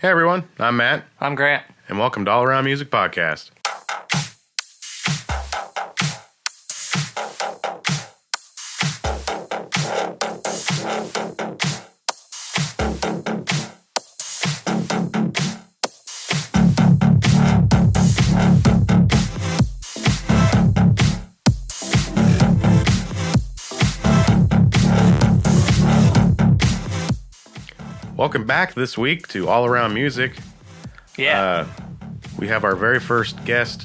Hey everyone, I'm Matt. I'm Grant. And welcome to All Around Music Podcast. Welcome back this week to All Around Music. Yeah. We have our very first guest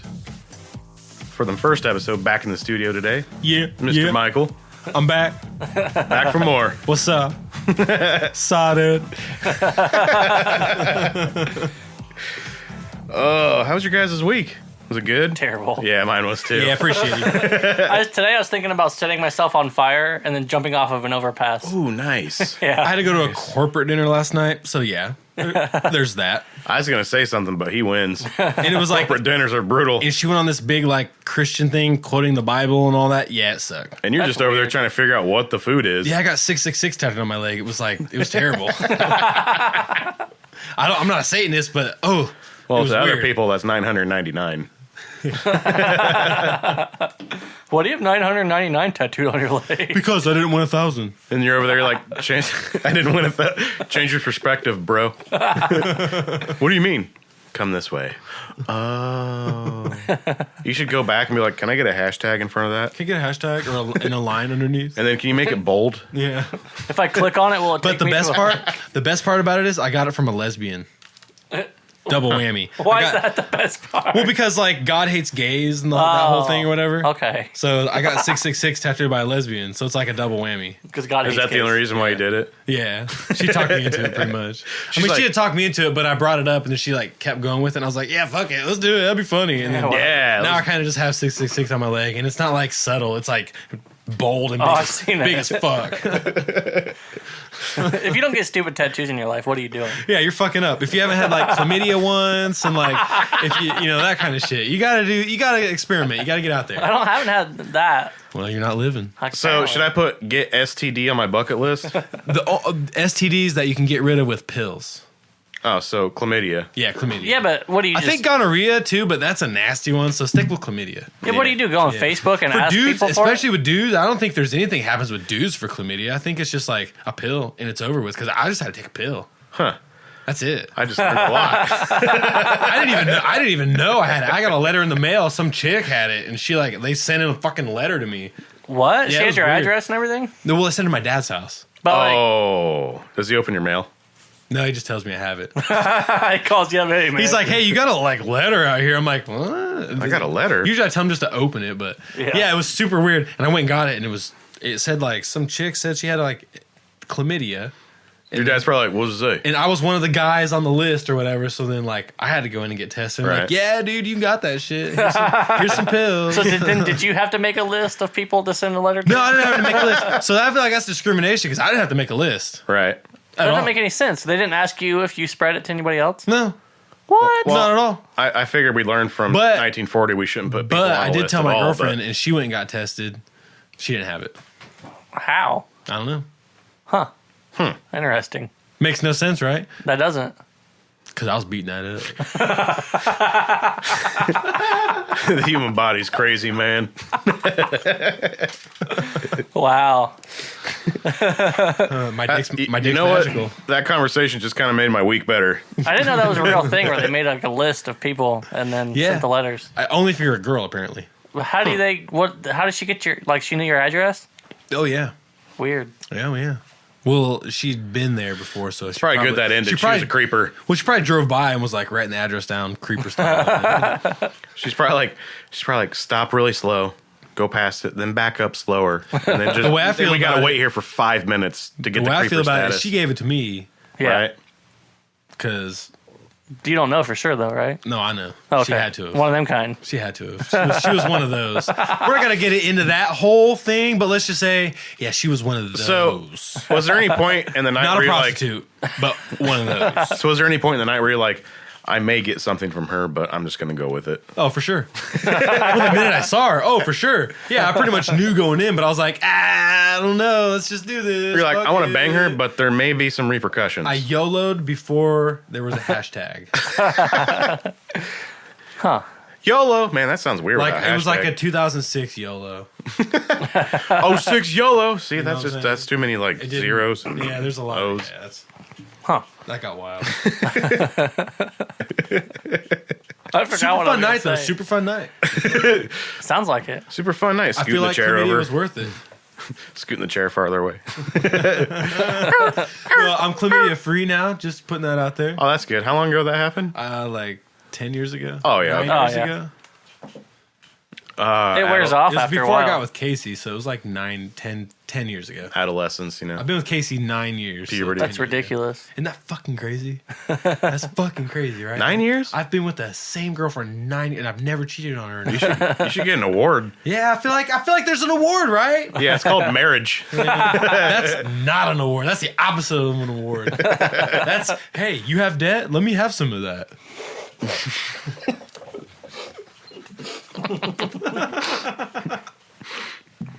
for the first episode back in the studio today. Yeah, Mr. Michael. I'm back. Back for more. What's up? Saw dude. Oh, how was your guys' week? Was it good? Terrible. Yeah, mine was too. Yeah, appreciate you. Today I was thinking about setting myself on fire and then jumping off of an overpass. Ooh, nice. Yeah. I had to go to a corporate dinner last night, so yeah, there's that. I was going to say something, but he wins. And it was like, Corporate dinners are brutal. and she went on this big like Christian thing, quoting the Bible and all that. Yeah, it sucked. And you're That's just over there weird. trying to figure out what the food is. Yeah, I got 666 tattooed on my leg. It was terrible. I'm not a Satanist, but Well, it was to other weird. people, that's $999. What do you have 999 tattooed on your leg? Because I didn't win 1,000. And you're over there like, change. I didn't win it. Change your perspective, bro. What do you mean? Come this way. Oh. You should go back and be like, can I get a hashtag in front of that? Can I get a hashtag or in a line underneath? And then can you make it bold? Yeah. If I click on it, will it But take the me best to the best part about it is I got it from a lesbian. Double whammy. Why I is got- that the best part? Well, because like God hates gays and that whole thing or whatever. Okay. So I got 666 tattooed by a lesbian, so it's like a double whammy. Because God Is hates that the gays. only reason why you did it? Yeah, she talked me into it pretty much. She's she like- had talked me into it, but I brought it up and then she like kept going with it. And I was like, yeah, fuck it, let's do it. That'd be funny. And then Yeah, well- Yeah. now I kind of just have 666 on my leg, and it's not like subtle. It's like bold and Oh, big, I've seen big it. as fuck. If you don't get stupid tattoos in your life, what are you doing? Yeah, you're fucking up. If you haven't had like chlamydia once and like if you know that kind of shit, you gotta experiment. You gotta get out there. haven't had that. Well, you're not living. So should I put get STD on my bucket list? The STDs that you can get rid of with pills. Oh, so chlamydia. Yeah, chlamydia. Yeah, but what do you I just... think gonorrhea too, but that's a nasty one. So stick with chlamydia. Yeah, what do you do? Go on Yeah. Facebook and For ask dudes, people for especially it? with dudes, I don't think there's anything happens with dudes for chlamydia. I think it's just like a pill and it's over with. Because I just had to take a pill. Huh. That's it. I just learned a lot. I didn't even know I had it. I got a letter in the mail. Some chick had it, and they sent in a fucking letter to me. What? Yeah, She it has was your weird. address and everything? No, well, I sent it to my dad's house. But like, Oh. Does he open your mail? No, he just tells me I have it. he calls you up, hey, man. He's like, "Hey, you got a like letter out here." I'm like, "What?" I got a letter. Usually I tell him just to open it, but yeah, it was super weird. And I went and got it, and it said like some chick said she had like chlamydia. Your dad's probably like, what does it say? And I was one of the guys on the list or whatever. So then like I had to go in and get tested. And Right. like, yeah, dude, you got that shit. Here's some pills. So did you have to make a list of people to send a letter to? No, I didn't have to make a list. So I feel like that's discrimination because I didn't have to make a list. Right. That At all. doesn't make any sense. They didn't ask you if you spread it to anybody else? No, What? not at all. I figured we learned from But- 1940 we shouldn't put people But on I a did list tell at my all, girlfriend, but- and she went and got tested. She didn't have it. How? I don't know. Interesting. Makes no sense, right? That doesn't. Because I was beating that up. The human body's crazy, man. Wow. My dick's You magical. know what? That conversation just kind of made my week better. I didn't know that was a real thing where they made like a list of people and then Yeah. sent the letters. Only if you're a girl, apparently. How do they? How did she get your? Like she knew your address? Oh yeah, Weird. yeah. Well, she'd been there before, so it's Probably good that ended. She was a creeper. Well, she probably drove by and was like writing the address down, creeper style. She's probably like, stop really slow, go past it, then back up slower, and then just. The way I then feel we gotta about wait it- here for 5 minutes to get the the way I creeper feel about status. it is she gave it to me Yeah. Right? because You don't know for sure though, right? no, I know Okay. she had to have. One of them kind. She had to have. She was one of those. We're not gonna get into that whole thing, but let's just say, yeah, she was one of those. So, was there any point in the night Not where a you're like, prostitute, but one of those. so was there any point in the night where you're like, I may get something from her, but I'm just going to go with it. Oh, for sure. Well, the minute I saw her, oh, for sure. Yeah, I pretty much knew going in, but I was like, I don't know. Let's just do this. You're like, Fuck I want to it. bang her, but there may be some repercussions. I YOLO'd before there was a hashtag. Huh. YOLO, man, that sounds weird. Like without it was like a hashtag. 2006 YOLO. 06 YOLO. See, that's what I'm saying? that's too many like It didn't- zeros. And Yeah, there's a lot. O's. Yeah, Huh. that got wild. I forgot Super what I fun was night though. gonna say. Super fun night. Sounds like it. Super fun night. I Scooting feel the like chair chlamydia over. was worth it. Scooting the chair farther away. Well, I'm chlamydia free now. Just putting that out there. Oh, that's good. How long ago that happened? Like 10 years ago. Oh, yeah. 9 Oh, years yeah. ago. It wears off It was after a before while. I got with Casey, so it was like 10 years ago. Adolescence, you know. I've been with Casey 9 years. Puberty. 10 That's years ago. ridiculous. Isn't that fucking crazy? That's fucking crazy, right? 9 years? I've been with the same girl for 9 years, and I've never cheated on her. You should get an award. Yeah, I feel like there's an award, right? Yeah, it's called marriage. That's not an award. That's the opposite of an award. That's, hey, you have debt? Let me have some of that.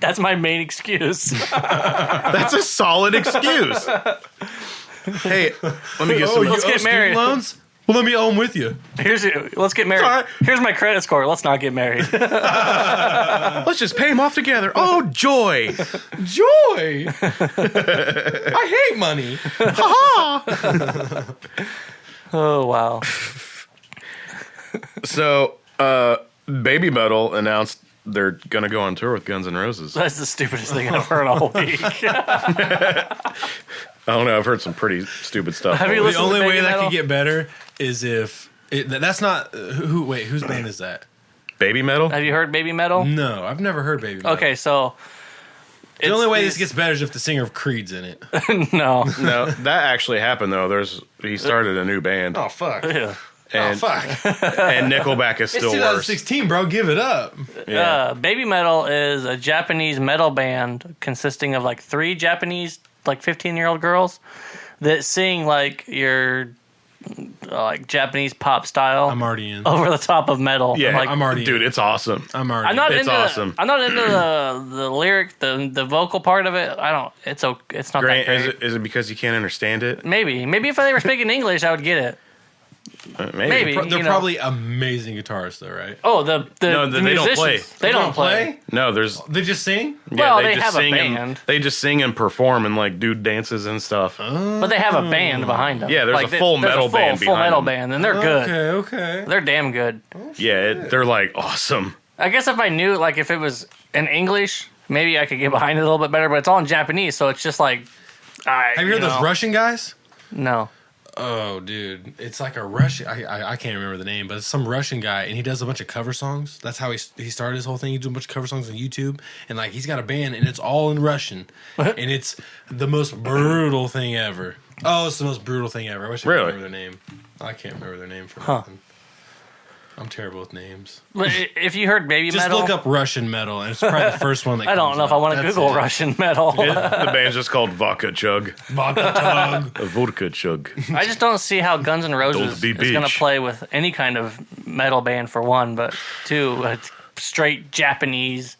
That's my main excuse. That's a solid excuse. Hey, let me get some. Let's get married. Loans? Well, let me owe them with you. Let's get married. Sorry. Here's my credit score. Let's not get married. Let's just pay them off together. Oh, joy. Joy! I hate money. Oh wow. So, Baby Metal announced they're going to go on tour with Guns N' Roses. I That's the stupidest thing I've heard all week. don't know. I've heard some pretty stupid stuff. Have you The listened only to way Baby that Metal? could get better is if that's not wait, whose band is that? Baby Metal? Have you heard Baby Metal? No, I've never heard Baby Metal. Okay, so The only way this gets better is if the singer of Creed's in it. no. No, that actually happened, though. He started a new band. Oh fuck. Yeah. and, fuck. and Nickelback is It's still worse. 2016, bro. Give it up. Yeah. Baby Metal is a Japanese metal band consisting of like 3 Japanese, like 15-year-old girls that sing like your like Japanese pop style I'm already in. over the top of metal. Yeah, like, I'm already dude, it's awesome. I'm already I'm not It's into awesome. I'm not into the lyric, the vocal part of it. I don't. It's not Grant, that great. is it because you can't understand it? Maybe if they were speaking English, I would get it. Maybe. They're you know. probably amazing guitarists though, right? Oh, the No, they don't musicians. play. They don't play. No, there's They just sing? Well, they just have a sing band. and they just sing and perform and like do dances and stuff. But they have a band behind them. Yeah, there's Like, a full metal band full behind metal them. band, and they're good. Okay. They're damn good. Yeah, they're like awesome. I guess if I knew, like, if it was in English, maybe I could get behind it a little bit better. But it's all in Japanese, so it's just like, all right. Have you heard those Russian guys? No. Oh, dude, it's like a Russian. I can't remember the name, but it's some Russian guy, and he does a bunch of cover songs. That's how he started his whole thing. He does a bunch of cover songs on YouTube, and like he's got a band, and it's all in Russian, and it's the most brutal thing ever. Oh, it's the most brutal thing ever. I wish I could Really? remember their name. I can't remember their name for Huh. nothing. I'm terrible with names. But if you heard Baby Just Metal, look up Russian metal, and it's probably the first one that I don't comes know if I up. want to That's Google it. Russian metal. The band's just called Vodka Chug. Vodka Tug. Vodka Chug. I just don't see how Guns N' Roses Don't be is going to bitch. play with any kind of metal band, for one, but two, a straight Japanese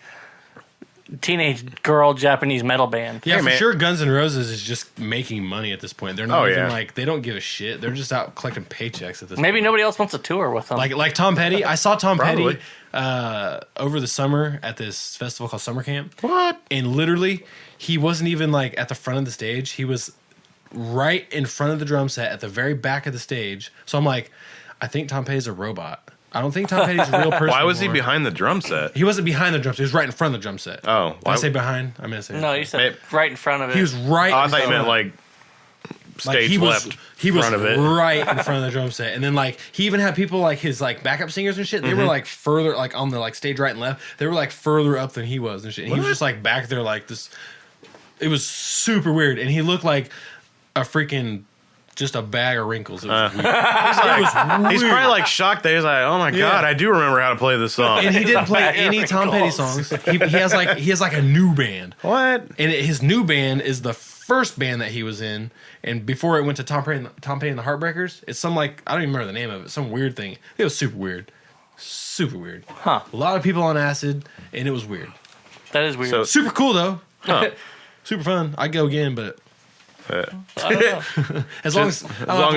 teenage girl Japanese metal band. Yeah, Hey, for man. sure. Guns N' Roses is just making money at this point. They're not Oh, even yeah. like they don't give a shit. They're just out collecting paychecks at this. Maybe point. nobody else wants to tour with them. Like Tom Petty. I saw Tom Probably. Petty over the summer at this festival called Summer Camp. What? And literally, he wasn't even like at the front of the stage. He was right in front of the drum set at the very back of the stage. So I'm like, I think Tom Petty's a robot. I don't think Tom Petty's a real person. Why was he anymore. behind the drum set? He wasn't behind the drum set. He was right in front of the drum set. Oh, Did I say behind? I meant to say no, front. you said Maybe- right in front of it. He was right. Oh, I in thought you front meant of- like stage he left. was front of it. right in front of the drum set, and then like he even had people like his like backup singers and shit. They Mm-hmm. were like further like on the like stage right and left. They were like further up than he was and shit. And he was just like back there like this. It was super weird, and he looked like a freaking just a bag of wrinkles. It was weird. He's probably like shocked that he's like, oh my god, I do remember how to play this song. And he didn't play Bag of any Tom Petty wrinkles. songs. He has like a new band, What? and his new band is the first band that he was in, and before it went to Tom Petty and the Heartbreakers. It's some like I don't even remember the name of it. Some weird thing. It was super weird. Super weird. Huh. A lot of people on acid, and it was weird. That is weird. So- Super cool though. Huh. Super fun. I'd go again, but I don't know. as long as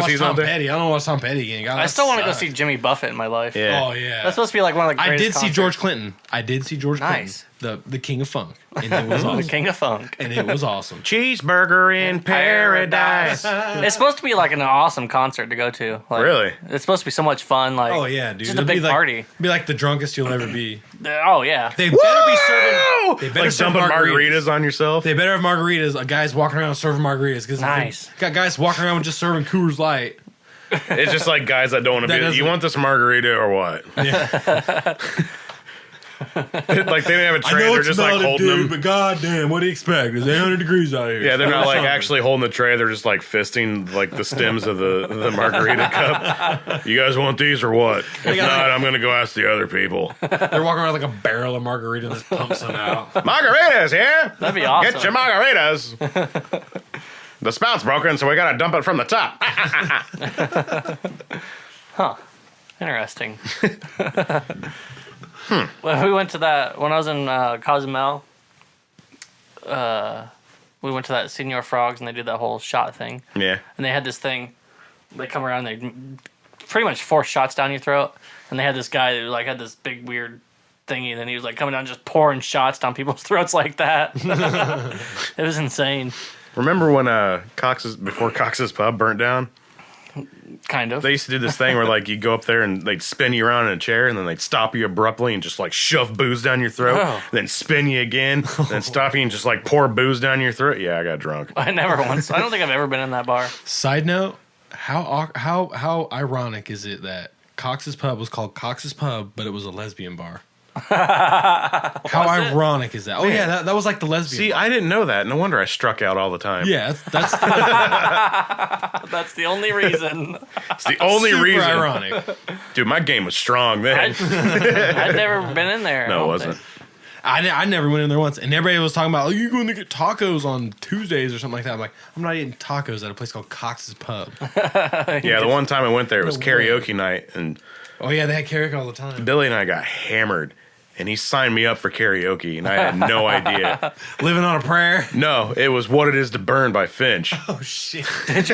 he's Tom not there. Petty, I don't watch Tom Petty again. God, I that still want to go sucked. see Jimmy Buffett in my life. Yeah. Oh yeah. That's supposed to be like one of the I greatest did see concerts. George Clinton. I did see George Nice. Clinton, the king of funk, and it was The awesome. King of Funk. And it was awesome. Cheeseburger in paradise. It's supposed to be like an awesome concert to go to. Like, Really? It's supposed to be so much fun. Like, Oh yeah, dude. just a It'd big be like, party. Be like the drunkest you'll ever be. Oh yeah. They better be serving. They better Like serve dumping margaritas on yourself. They better have margaritas. A guy's walking around serving margaritas because Nice. got guys walking around with just serving Coors Light. It's just like guys that don't want to That be. You doesn't- want this margarita or what? Yeah. Like they don't have a tray. They're just like holding them. but goddamn, what do you expect? It's 800 degrees out here. Yeah, they're not like actually holding the tray. They're just like fisting like the stems of the margarita cup. You guys want these or what? If not, I'm gonna go ask the other people. They're walking around like a barrel of margarita and just pumps them out. Margaritas, yeah. That'd be awesome. Get your margaritas. The spout's broken, so we gotta dump it from the top. Interesting. Well, we went to that when I was in Cozumel. We went to that Senior Frogs, and they did that whole shot thing. Yeah. And they had this thing. They come around, they pretty much force shots down your throat. And they had this guy who like had this big weird thingy, and then he was like coming down, just pouring shots down people's throats like that. It was insane. Remember when before Cox's Pub burnt down? Kind of. They used to do this thing where like you go up there and they'd spin you around in a chair and then they'd stop you abruptly and just like shove booze down your throat, Oh. then spin you again, then stop you and just like pour booze down your throat. Yeah, I got drunk. I never once. I don't think I've ever been in that bar. Side note: how ironic is it that Cox's Pub was called Cox's Pub, but it was a lesbian bar? How ironic is that? Oh yeah, that was like the lesbian. See, bar. I didn't know that. No wonder I struck out all the time. Yeah, that's That's the only reason. It's the only super reason. ironic. Dude, my game was strong then. I'd never been in there. I No, it don't wasn't. think. I never went in there once, and everybody was talking about, oh, you're going to get tacos on Tuesdays or something like that. I'm like, I'm not eating tacos at a place called Cox's Pub. Yeah, the one time I went there, it was No karaoke night, and Oh yeah, they had karaoke all the time. Billy and I got hammered, and he signed me up for karaoke, and I had no idea. Living on a prayer. No, it was What It Is to Burn by Finch. Oh shit. Did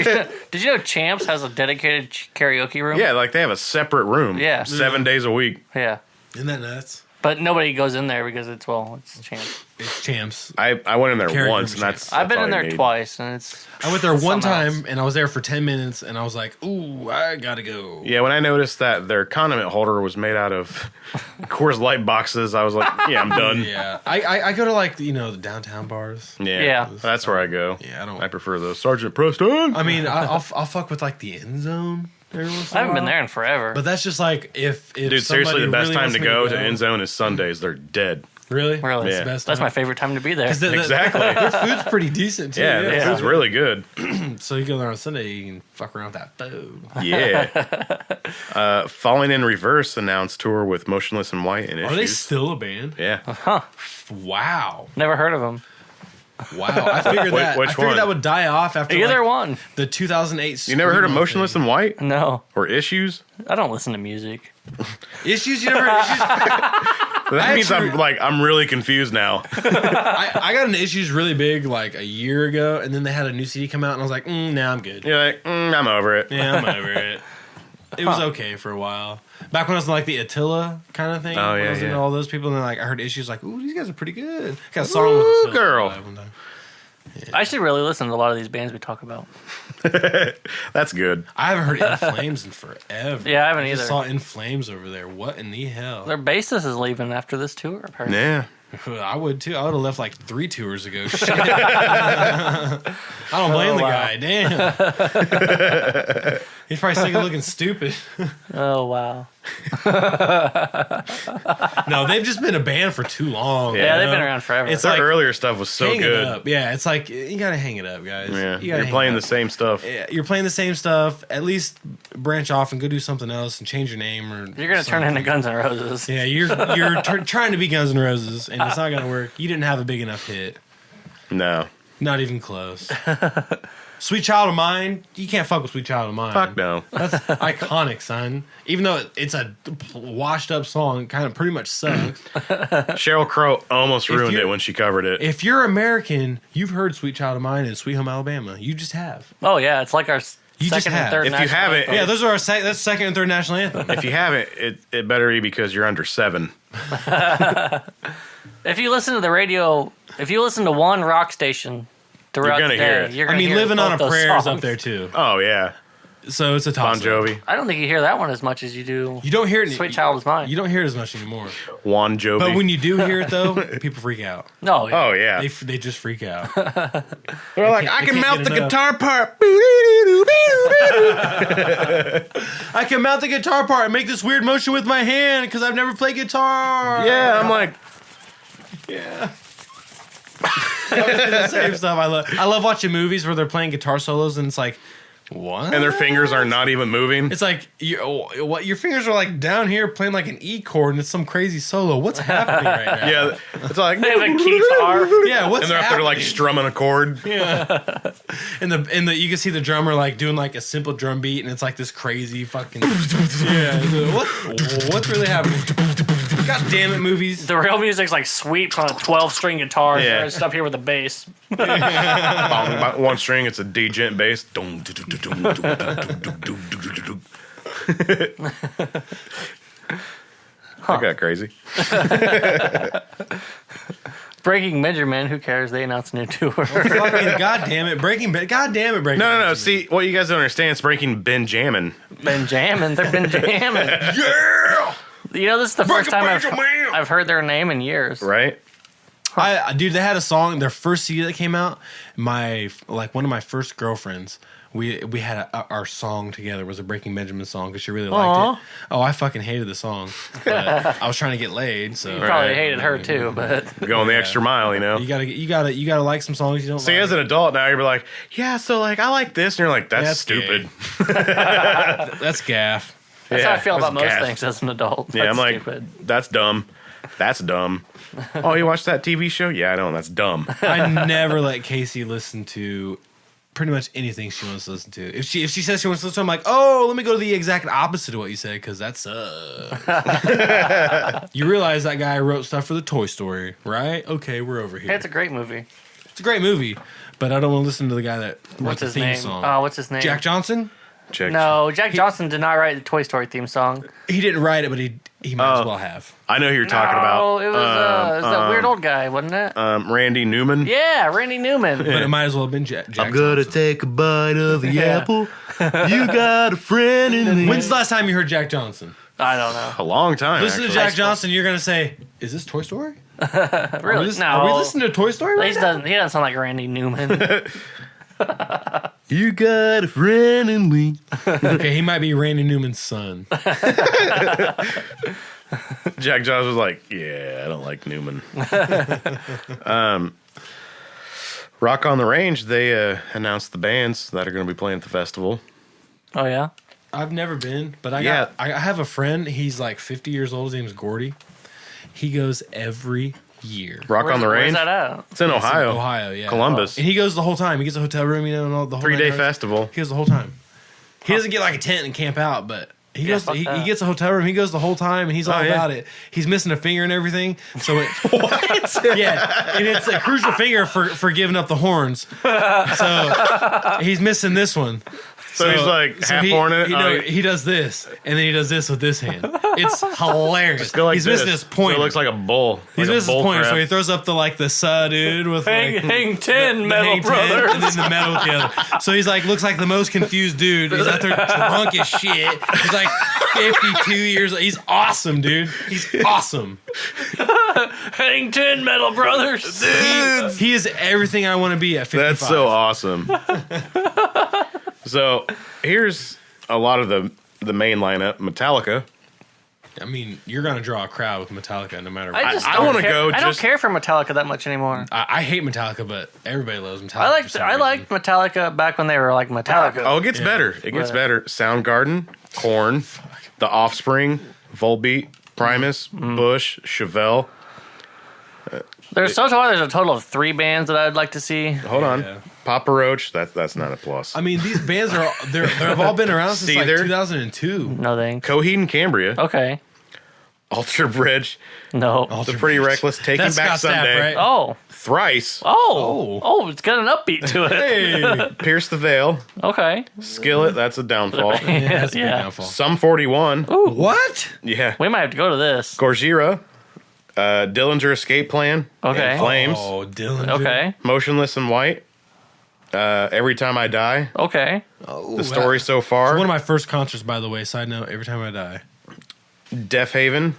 you know Champs has a dedicated karaoke room? Yeah, like they have a separate room. Yeah. 7 days a week. Yeah. Isn't that nuts? But nobody goes in there because it's Champs. It's Champs. I went in there Karaoke once, and room that's I've been all in you there need. twice, and it's. I went there one Something else. time, and I was there for 10 minutes, and I was like, ooh, I gotta go. Yeah, when I noticed that their condiment holder was made out of Coors Light boxes, I was like, yeah, I'm done. Yeah. I go to like, the downtown bars. Yeah. That's where I go. Yeah, I prefer those. Sergeant Preston. I mean, I'll fuck with like the end zone. every once in I a haven't been while. there in forever. But that's just like if Dude, seriously, the best somebody time really to wants go me to end zone is Sundays. They're dead. Really? Really? Yeah. the best That's time? my favorite time to be there. 'Cause Exactly. their food's pretty decent too. Yeah, the Yeah. food's really good. So you go there on Sunday, you can fuck around with that food. Yeah. Falling in Reverse announced tour with Motionless in White and Are they Issues. still a band? Yeah. Wow. Never heard of them. Wow. I figured Wait, that. which I figured one? that would die off after Either like, one. the 2008. You never heard of Screamo Motionless thing. in White No. or Issues? I don't listen to music. Issues? You never heard Issues? That means actually- I'm really confused now. I got an Issues really big like a year ago, and then they had a new CD come out, and I was like, nah, I'm good. You're like, I'm over it. Yeah, I'm over it. It was okay for a while. Back when I was in like the Attila kind of thing. Oh, when yeah, I was into yeah. all those people, and then like I heard Issues like, ooh, these guys are pretty good. Got a song with Ooh, Attila girl. live one time. I actually really listen to a lot of these bands we talk about. That's good. I haven't heard In Flames in forever. Yeah, I haven't just either. saw In Flames over there. What in the hell? Their bassist is leaving after this tour, apparently. Yeah. I would too. I would have left like 3 tours ago. Shit. I don't blame the wow. guy. Damn. He's probably sick of looking stupid. Oh, wow. No, they've just been a band for too long. Yeah, Yeah, you they've know? been around forever. It's Their like earlier stuff was so hang good. it up. Yeah, it's like you gotta hang it up, guys. Yeah. You You're gotta playing hang the it up. same stuff. Yeah, you're playing the same stuff. At least branch off and go do something else and change your name or. You're going to turn into Guns N' Roses. Yeah, you're trying to be Guns N' Roses and it's not gonna work. You didn't have a big enough hit. No. Not even close. Sweet Child of Mine, you can't fuck with Sweet Child of Mine. Fuck no. That's iconic, son. Even though it's a washed up song, it kind of pretty much sucks. Sheryl Crow almost ruined it when she covered it. If you're American, you've heard Sweet Child of Mine and Sweet Home Alabama. You just have. Oh yeah, it's like our You just second have. and third. If you national haven't- anthem. Yeah, those are our that's second and third national anthem. If you haven't, it better be because you're under 7. If you listen to the radio, if you listen to one rock station throughout You're gonna the day, hear it. you're gonna hear Living on a both those Prayer is songs. up there too. Oh, yeah. So it's a toss. Bon Jovi. I don't think you hear that one as much as you do. You don't hear it. Sweet Child is Mine. You don't hear it as much anymore. Juan Jovi. But when you do hear it, though, people freak out. No. oh, yeah. They just freak out. They're like, I they can can't mouth get the enough. guitar part. I can mount the guitar part and make this weird motion with my hand because I've never played guitar. Yeah, I'm like, Yeah. The same stuff. I love watching movies where they're playing guitar solos and it's like, what? and their fingers are not even moving. It's like what your fingers are like down here playing like an E chord and it's some crazy solo. What's happening right now? Yeah, it's like, They have a guitar. Yeah, what's and they're up there like happening? strumming a chord. Yeah. And the you can see the drummer like doing like a simple drum beat and it's like this crazy fucking yeah. What's really happening? God damn it, movies. The real music's like sweeps on a 12-string guitar. Yeah. It's up here with a bass. Bong, bong, one string, it's a D-gent bass. I got crazy. Breaking Benjamin, who cares? They announced a new tour. Fucking God damn it, Breaking Bad. God damn it, Breaking. No. Benjamin. See, what you guys don't understand, it's breaking Benjamin. Been jamming. They've been jamming. Yeah! You know, this is the first time Benjamin! I've heard their name in years. Right? Dude, they had a song. Their first CD that came out. One of my first girlfriends. We had our song together was a Breaking Benjamin song because she really liked it. Oh, I fucking hated the song, but I was trying to get laid. So You probably Right. hated her too, but Going the extra mile, you know? you gotta like some songs you don't. See, like. as an adult now, you're like, yeah, so like, I like this. And you're like, that's That's stupid. That's gaff. that's how I feel that's about most gas. things as an adult. Yeah, That's I'm like, stupid. that's dumb. That's dumb. Oh, you watched that TV show? Yeah, I know. That's dumb. I never let Casey listen to pretty much anything she wants to listen to. If she says she wants to listen to, I'm like, oh, let me go to the exact opposite of what you said because that sucks. You realize that guy wrote stuff for the Toy Story, right? Okay, we're over here. It's a great movie. It's a great movie, but I don't want to listen to the guy that wrote What's the his theme name? song. Oh, what's his name? Jack Johnson? Check. No, Jack Johnson did not write the Toy Story theme song. He didn't write it, but he might as well have. I know who you're talking No, about. it was that weird old guy, wasn't it? Randy Newman. Yeah, Randy Newman. But it might as well have been Jack I'm gonna Johnson. take a bite of the Yeah. apple. You got a friend in me. When's the last time you heard Jack Johnson? I don't know. A long time. Listen to actually. Jack Johnson, you're going to say, is this Toy Story? Really? Are we listening to Toy Story right now? He doesn't sound like Randy Newman. You got a friend in me. Okay, he might be Randy Newman's son. Jack Johnson was like, yeah, I don't like Newman. Rock on the Range, they announced the bands that are going to be playing at the festival. Oh yeah. I've never been, but I Yeah. have a friend. He's like 50 years old. His name's Gordy. He goes every year. Rock on the Where's Range? that at? It's in Ohio. Ohio, yeah. Columbus. And he goes the whole time. He gets a hotel room, and all the whole 3-day 9 yards. festival. He goes the whole time. He doesn't get like a tent and camp out, but he Yeah, goes. fuck He that. gets a hotel room. He goes the whole time, and he's all yeah. about it. He's missing a finger and everything. So it, What? yeah, and it's a crucial finger for giving up the horns. So he's missing this one. So he's like half horning it. Oh, He does this, and then he does this with this hand. It's hilarious. just go like he's this. missing his So pointer. it looks like a bull. He's like a missing his bull pointer, crap. so he throws up the dude with like Hang 10, the Metal hang 10, Brothers. and then the metal with the other. So he's like looks like the most confused dude. He's out there drunk as shit. He's like 52 years old. He's awesome, dude. He's awesome. Hang 10, Metal Brothers. He is everything I want to be at 55. That's so awesome. So here's a lot of the main lineup. Metallica. I mean, you're gonna draw a crowd with Metallica no matter what. I wanna go I don't just- care for Metallica that much anymore. I hate Metallica, but everybody loves Metallica. for some I reason. liked Metallica back when they were like Metallica. Oh, it gets Yeah. better. It gets Right. better. Soundgarden, Korn, The Offspring, Volbeat, Primus, Bush, Chevelle. There's a total of 3 bands that I'd like to see. Hold on. Papa Roach, that's not a plus. I mean, these bands they've all been around since like Seether. 2002. No thanks. Coheed and Cambria, Okay. Alter Bridge, No. The Pretty Reckless, Taking That's Back Scott Stapp, Sunday, right? Oh. Thrice, It's got an upbeat to it. Hey, Pierce the Veil, Okay. Skillet, that's a downfall. yeah, that's a big Yeah. downfall. Sum 41, What? yeah. We might have to go to this. Gojira, Dillinger Escape Plan, Okay. and Flames, Oh, Dylan. Okay. Motionless in White, Every Time I Die, Okay. Oh, The Story So Far, One of my first concerts, by the way. Side note: Every Time I Die. Deaf Haven,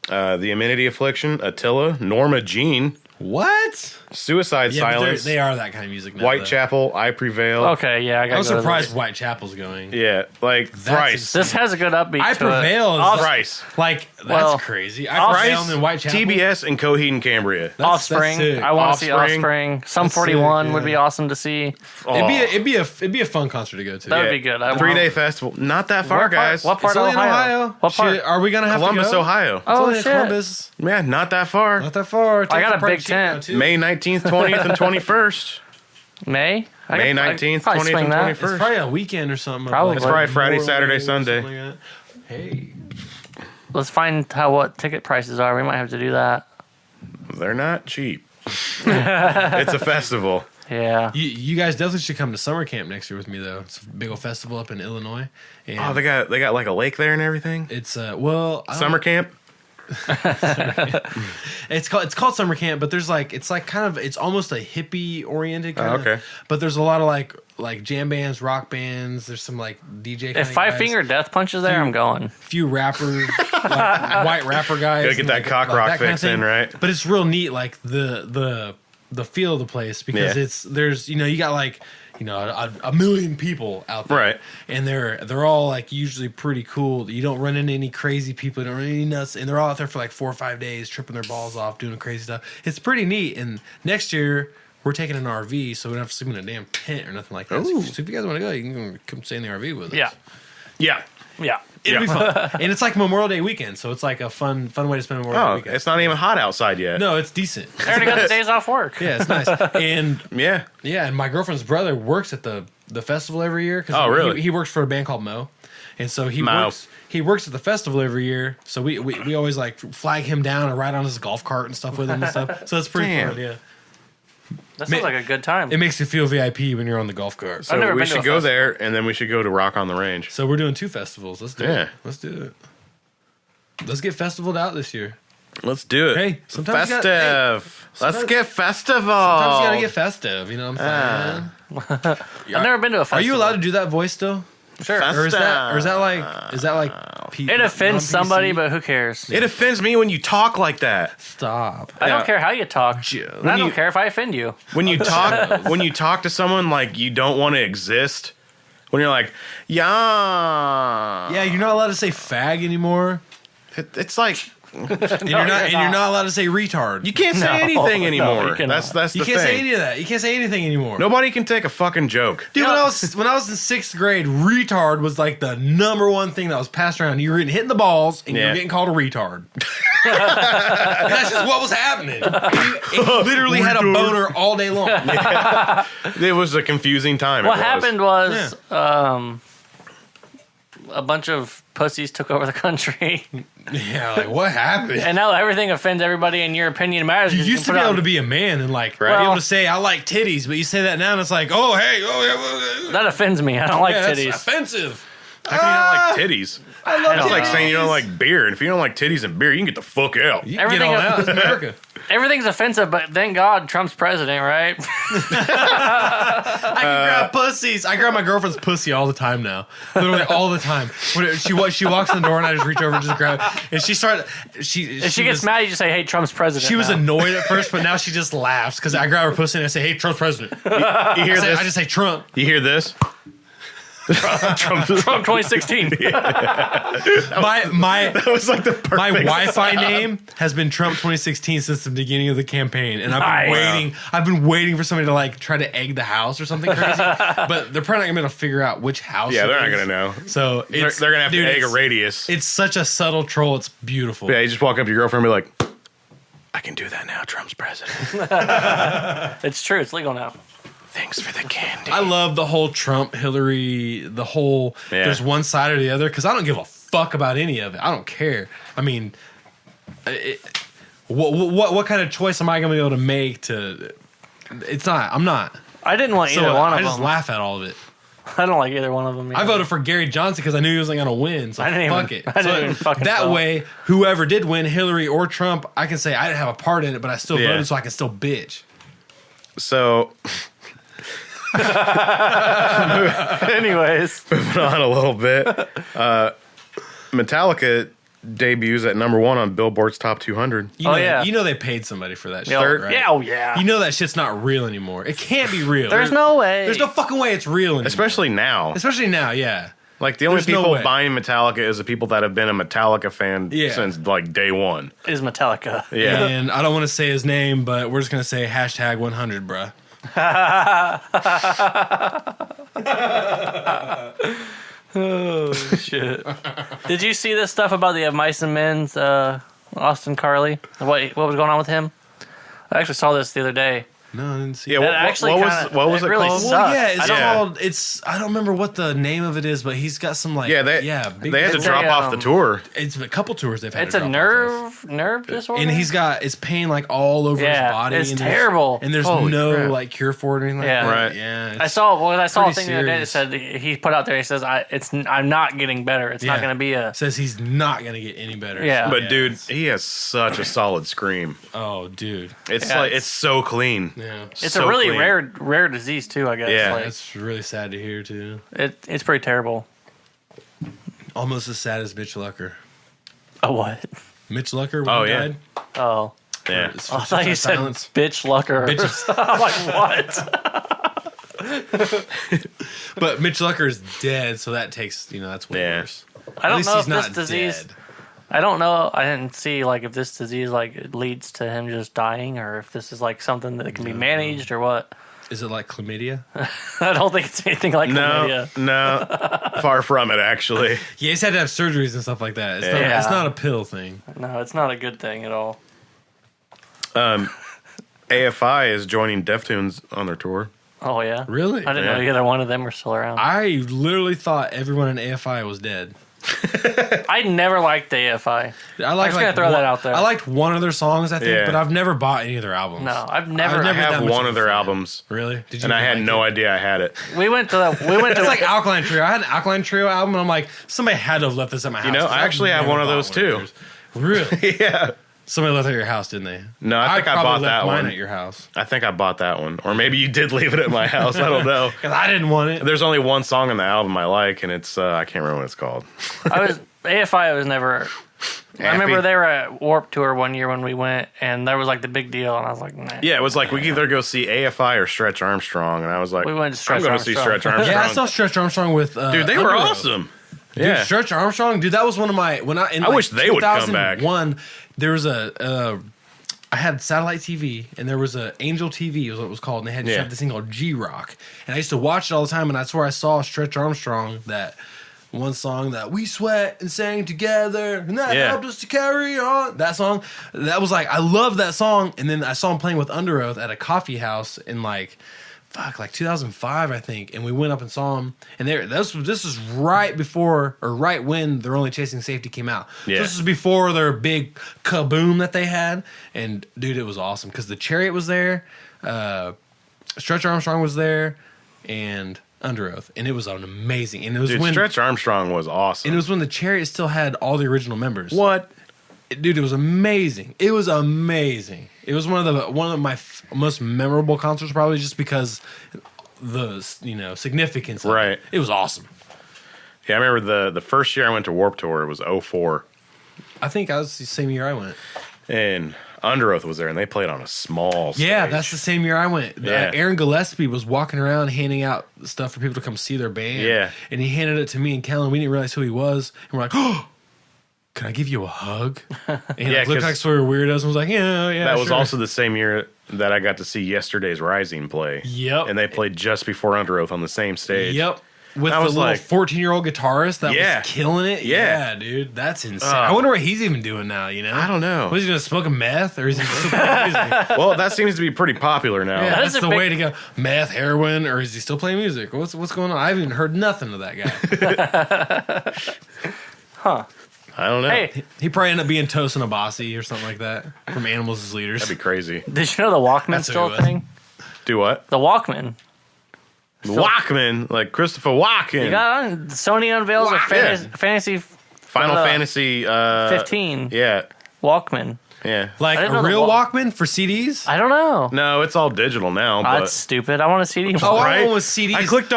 The Amenity Affliction, Attila, Norma Jean, What? Suicide Yeah, but Silence, they are that kind of music now. Whitechapel, I Prevail. Okay, yeah, I got I was to go to surprised this. Whitechapel's going. Yeah, like Thrice. This has a good upbeat I to it. Prevail is Off- Thrice. like that's Well, crazy. I Thrice, Prevail and Whitechapel. TBS and Coheed and Cambria. That's Offspring. sick. I want to see Offspring. Offspring. Sum That's 41 sick, would be yeah. awesome to see. It'd be a fun concert to go to. That would be good. I want- 3-day festival. Not that far, What part- guys. What part It's of only in Ohio? Ohio. What part? Shit, are we gonna have Columbus, to go? Ohio. It's Oh, only in shit. Columbus. Yeah, not that far. Not that far. I got a Tickets are big cheap now, tent. too. May 19th, 20th, and 21st. May? May I could 19th, probably 20th, swing and that. 21st. It's probably a weekend or something. Probably. It's probably Friday, Memorial Saturday, Day or Sunday. something like that. Hey. Let's find what ticket prices are. We might have to do that. They're not cheap. It's a festival. Yeah. You guys definitely should come to summer camp next year with me though. It's a big old festival up in Illinois. And Oh, they got like a lake there and everything. it's well I don't- Summer camp. It's called summer camp, but there's like it's like kind of it's almost a hippie oriented kind of. okay. But there's a lot of like jam bands, rock bands. There's some like DJ. If Five Finger Death Punch is there, I'm going. Few rappers, like, white rapper guys. Gotta get and, that like, cock like rock that kind of fix in, thing. right? But it's real neat, like the feel of the place because Yeah. there's you got like a million people out there, Right. And they're all like usually pretty cool. You don't run into any crazy people, you don't run into any nuts, and they're all out there for like 4 or 5 days, tripping their balls off, doing crazy stuff. It's pretty neat. And next year we're taking an RV, so we don't have to sleep in a damn tent or nothing like that. Ooh. So if you guys want to go, you can come stay in the RV with us. Yeah. Yeah. Yeah. It'll be fun. And it's like Memorial Day weekend, so it's like a fun way to spend Memorial Day Oh, weekend. it's not even hot outside yet. No, it's decent. I already got the days off work. Yeah, it's nice. And Yeah. and my girlfriend's brother works at the festival every year. Oh, really? He works for a band called Mo, and so he Mo. works at the festival every year. So we always like flag him down and ride on his golf cart and stuff with him and stuff. So it's pretty Damn. fun. Yeah, That sounds like a good time. it makes you feel VIP when you're on the golf cart. So never we been to should a go festival. there, and then we should go to Rock on the Range. So we're doing 2 festivals. Let's do Yeah. it. Let's do it. Let's get festivaled out this year. Let's do it. Hey, sometimes you festive. gotta- Let's get festival. Sometimes you gotta get festive. You know what I'm saying? I've never been to a festival. Are you allowed to do that voice still? Sure. Fest- Or is that like It offends somebody, but who cares? It offends me when you talk like that. stop. I Yeah. don't care how you talk. I don't care if I offend you. When you talk to someone like you don't want to exist. When you're like, yeah, Yeah, you're not allowed to say fag anymore. it's like And you're not allowed to say retard. you can't say No, anything no, anymore. you cannot. That's the You can't thing. say any of that. You can't say anything anymore. Nobody can take a fucking joke. Dude, You know- when I was in 6th grade, retard was like the #1 thing that was passed around. You were getting hit in the balls, and you Yeah. were getting called a retard. That's just what was happening. You literally had a boner all day long. It was a confusing time. What it was. happened was a bunch of pussies took over the country, Yeah, like what happened? and now everything offends everybody, and your opinion matters. You 'cause used to can be put able out- to be a man and like Right. be able to say I like titties, but you say that now and it's like, oh hey, oh yeah, That offends me. I don't like that's titties. offensive. How can you not like titties? I love It's like titties. saying you don't like beer, and if you don't like titties and beer, you can get the fuck out. You can Everything get on else- out. It's America. Everything's offensive, but thank God Trump's president, right? I can grab pussies. I grab my girlfriend's pussy all the time now. Literally all the time. When she walks in the door and I just reach over and just grab it. And she started. If she gets was, mad, you just say, "Hey, Trump's president." She was now. annoyed at first, but now she just laughs because I grab her pussy and I say, "Hey, Trump's president." You hear this? I just say Trump. You hear this? Trump 2016. My That was like the perfect. my Wi-Fi name has been Trump 2016 since the beginning of the campaign, and I've been Nice. waiting. I've been waiting for somebody to like try to egg the house or something crazy, but they're probably not gonna figure out which house. Yeah, it they're not is. gonna know. So They're it's, gonna have dude, to egg a it's- radius. It's such a subtle troll. It's beautiful. Yeah, you just walk up to your girlfriend and be like, I can do that now. Trump's president. It's true. It's legal now. Thanks for the candy. I love the whole Trump, Hillary, the whole. Yeah. There's one side or the other because I don't give a fuck about any of it. I don't care. I mean, what kind of choice am I going to be able to make to? It's not. I'm not. I didn't want So either one I of just them. laugh at all of it. I don't like either one of them. I voted for Gary Johnson because I knew he wasn't going to win. So I didn't fuck even- it. I didn't So even fucking that vote. way, whoever did win, Hillary or Trump, I can say I didn't have a part in it, but I still Yeah. voted, so I can still bitch. So Anyways, moving on a little bit. Metallica debuts at number 1 on Billboard's Top 200. You know, yeah. You know they paid somebody for that shit, yeah, right? yeah, oh yeah. You know that shit's not real anymore. It can't be real. There's no way. There's no fucking way it's real anymore. Especially now. Especially now, yeah. Like, the only There's no people way. buying Metallica is the people that have been a Metallica fan Yeah. since, like, day one. is Metallica. Yeah. And I don't want to say his name, but we're just going to say hashtag 100, bruh. Oh shit! Did you see this stuff about the Mice and Men's Austin Carly? What was going on with him? I actually saw this the other day. No, I didn't see Yeah, that. That actually what was it it really called? sucks. Well, yeah, it's I don't- called. It's. I don't remember what the name of it is, but he's got some like. Yeah, they had to It's drop a, off the tour. It's a couple tours they've had. It's to a drop off nerve disorder. and he's got it's pain like all over Yeah, his body. it's and there's- terrible. And there's Holy no crap. like cure for it or anything. Yeah. like that. Right. Yeah. I saw a pretty thing the other day that said he put out there. He says, I'm not getting better. It's not going to be a." Says he's not gonna get any better. Yeah. But, dude, he has such a solid scream. Oh, dude. It's Yeah, like, it's so clean. Yeah. It's so a really clean. rare disease too. I guess. Yeah. Like, That's really sad to hear too. it's pretty terrible. Almost as sad as Mitch Lucker. Oh what? Mitch Lucker when Oh, he yeah. died. Oh, Yeah. It's I thought you said silence. bitch lucker. Bitches. I'm like what? But Mitch Lucker is dead, so that takes that's way Yeah. worse. I don't least know he's if this not disease. dead. I don't know. I didn't see like if this disease like leads to him just dying, or if this is like something that can be managed, or what. Is it like chlamydia? I don't think it's anything like No, chlamydia. no. Far from it, actually. Yeah, he's had to have surgeries and stuff like that. Yeah. It's not a pill thing. No, it's not a good thing at all. AFI is joining Deftones on their tour. Oh yeah, Really? I didn't know Yeah. either one of them were still around. I literally thought everyone in AFI was dead. I never liked the AFI. I liked just gonna throw that out there. I liked one of their songs, I think, Yeah. but I've never bought any of their albums. No, I've never. I've I never- have that much one of of a their fan. albums, Really? Did and I had like no it? idea I had it. We went to It's like Alkaline Trio. I had an Alkaline Trio album, and I'm like, somebody had to have left this at my house. know, 'cause I I've actually have never one of bought those, too. theirs. Really? Yeah. Somebody left it at your house, didn't they? No, I think I probably bought left that mine one. at your house I think I bought that one. Or maybe you did leave it at my house. I don't know. because I didn't want it. There's only one song on the album I like, and it's, I can't remember what it's called. I was AFI. was never. I remember Affy? they were at Warp Tour one year when we went, and that was like the big deal. And I was like, nah. Yeah, it was like we could either go see AFI or Stretch Armstrong, and I was like, We went to Stretch I'm going to see Armstrong. Stretch Armstrong. Yeah, I saw Stretch Armstrong with Dude, they were Underoath. awesome. Dude, Yeah. Stretch Armstrong, dude, that was one of my I wish they would come back. 2001, there was I had satellite TV and there was a Angel TV is what it was called, and they had Yeah. this thing called G Rock, and I used to watch it all the time, and that's where I saw Stretch Armstrong, that one song that we sweat and sang together, and that Yeah. helped us to carry on. That song, that was like I loved that song, and then I saw him playing with Underoath at a coffee house in like 2005, I think, and we went up and saw him. And this was right before or right when They're Only Chasing Safety came out. Yeah. So this was before their big kaboom that they had. And dude, it was awesome because the Chariot was there, Stretch Armstrong was there, and Underoath, and it was an amazing. And it was Dude, when Stretch Armstrong was awesome. and it was when the Chariot still had all the original members. What? Dude, it was amazing. It was amazing. It was one of my most memorable concerts, probably just because the significance. Of Right. It. It was awesome. Yeah, I remember the first year I went to Warp Tour, it was 04, I think I was the same year I went. and Underoath was there, and they played on a small stage. Yeah, that's the same year I went. Yeah. Aaron Gillespie was walking around handing out stuff for people to come see their band. Yeah. And he handed it to me and Kellen. We didn't realize who he was. And we're like, oh, can I give you a hug? And he Yeah, looked like 'cause sort of weirdos and was like, yeah, that was sure. also the same year that I got to see Yesterday's Rising play. Yep. And they played just before Underoath on the same stage. Yep. with I the was little like, 14-year-old guitarist that Yeah. was killing it. Yeah. Dude, that's insane. I wonder what he's even doing now. You know, I don't know. Was he gonna smoke a meth or is he still playing music? Well, that seems to be pretty popular now. Yeah, That that's is a the big- way to go. Meth, heroin, or is he still playing music? What's going on? I haven't even heard nothing of that guy. Huh. I don't know. Hey, He probably ended up being Tosin Abasi or something like that from Animals as Leaders. That'd be crazy. did you know the Walkman's That's who still he a was. thing? Do what? The Walkman. Walkman, like Christopher Walken. You got on Sony unveils a Yeah. fantasy Final uh, Fantasy 15 Yeah, Walkman. yeah. Like I didn't a know the real Walk- Walkman for CDs? I don't know. No, it's all digital now. Oh, But that's stupid. I want a CD. Oh, I right? want with CDs. I clicked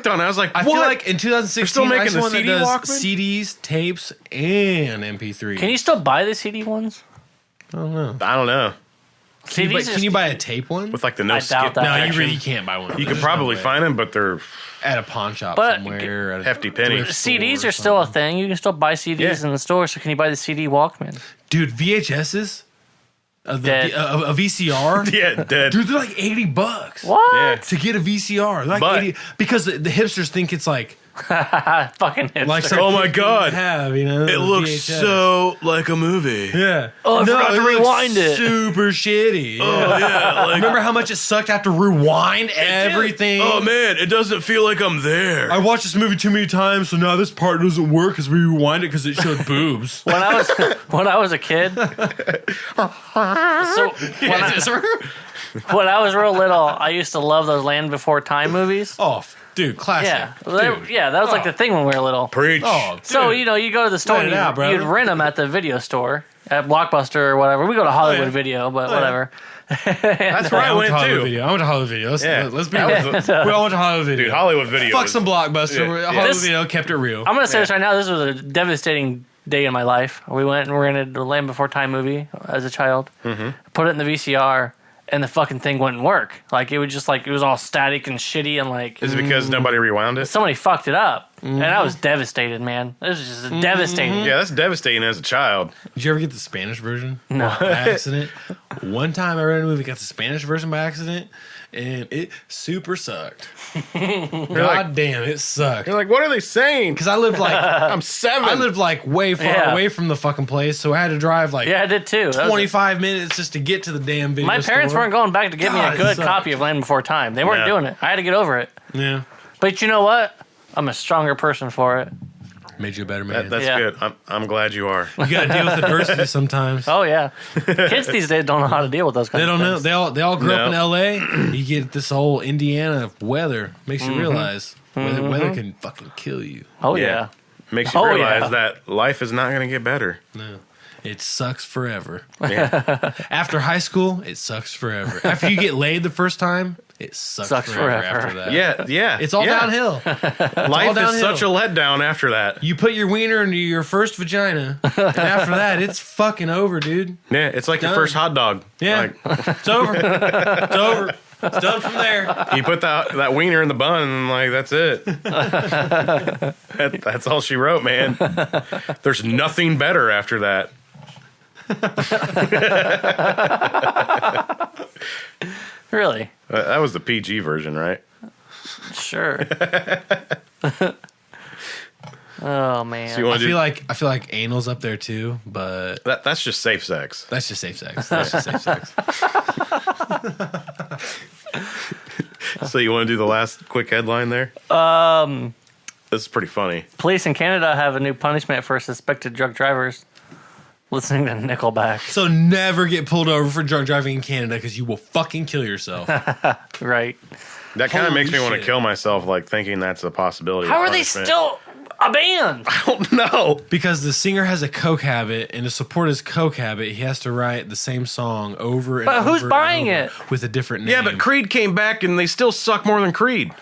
on. I was like, I what? feel like in 2016, They're still making I just the one that CD does Walkman? CDs, tapes, and MP3. Can you still buy the CD ones? I don't know. I don't know. CDs Can you buy a tape one? With like the no I doubt skip that. no, you action. really can't buy one. You could There's probably no way. find them, but they're at a pawn shop But- somewhere. At a hefty penny. thrift store CDs or are still a something. thing. You can still buy CDs Yeah. in the store. So can you buy the CD Walkman? Dude, VHSs? Dead. A VCR? yeah, dead. Dude, they're like $80. What? Yeah. To get a VCR. They're like But- 80 because the hipsters think it's like Fucking hipster. like Oh my God. have, you know. It looks VHS. so like a movie. Yeah. Oh, I forgot to looks rewind it. Super shitty. Oh yeah, like Remember how much it sucked to have to rewind everything? oh man, it doesn't feel like I'm there. I watched this movie too many times, so now this part doesn't work because we rewind it because it showed boobs. when I was a kid. So when I was real little, I used to love those Land Before Time movies. Oh, dude, classic. Yeah, Dude. yeah, that was like the thing when we were little. Preach. Oh, So dude. you go to the store Let and it out, brother. you'd rent them at the video store at Blockbuster or whatever. We go to Hollywood yeah. Video, but yeah. whatever. That's where I went went to Hollywood too. Video. I went to Hollywood Video. Yeah. Let's be That real. was We all went to Hollywood Video. Dude, Hollywood Video. Fuck was- some Blockbuster. Yeah. Hollywood This- Video kept it real. I'm gonna say this right now. This was a devastating day in my life. We went and rented the Land Before Time movie as a child. Mm-hmm. Put it in the VCR, and the fucking thing wouldn't work. Like it was all static and shitty, and like Is it because nobody rewound it? somebody fucked it up, and I was devastated, man. It was just devastating. Yeah, that's devastating as a child. Did you ever get the Spanish version? No. By accident. One time I rented a movie, got the Spanish version by accident, and it super sucked. God damn, it sucked. You're like, what are they saying? Because I lived like I'm 7. I lived like way far Yeah. away from the fucking place, so I had to drive like Yeah, I did too. That was- 25 minutes just to get to the damn video my parents store. weren't going back to get me God, a it good sucked. copy of Land Before Time. They weren't Yeah. doing it. I had to get over it. Yeah, But you know what? I'm a stronger person for it. made you a better man. That's Yeah. good. I'm glad you are. You gotta deal with adversity sometimes. Oh yeah, kids these days don't know how to deal with those kinds They don't of know. things. They all grew up in No. L.A. You get this whole Indiana weather makes you realize weather can fucking kill you. Oh Yeah. yeah. Makes you Oh, realize yeah. that life is not going to get better. No, it sucks forever. Yeah. After high school, it sucks forever. After you get laid the first time, it sucks, Sucks forever, forever. after that. yeah. It's all yeah. downhill. Life is downhill. such a letdown after that. You put your wiener into your first vagina, and after that, it's fucking over, dude. Yeah, it's like your Done. first hot dog. Yeah, Like, it's over. It's over. It's done from there. you put that wiener in the bun, and like that's it. That's all she wrote, man. There's nothing better after that. Really? That was the PG version, right? Sure. Oh man. So you want I to do feel like anal's up there too, but that's just safe sex. that's just safe sex. That's just safe sex. So you want to do the last quick headline there? This is pretty funny. Police in Canada have a new punishment for suspected drunk drivers listening to Nickelback. So never get pulled over for drunk driving in Canada because you will fucking kill yourself. Right. That kind of Holy makes me want to shit. kill myself, like thinking that's a possibility. How of are they punishment. still a band? I don't know. Because the singer has a coke habit, and to support his coke habit, he has to write the same song over and But over. who's and buying over it? with a different name? Yeah, but Creed came back and they still suck more than Creed.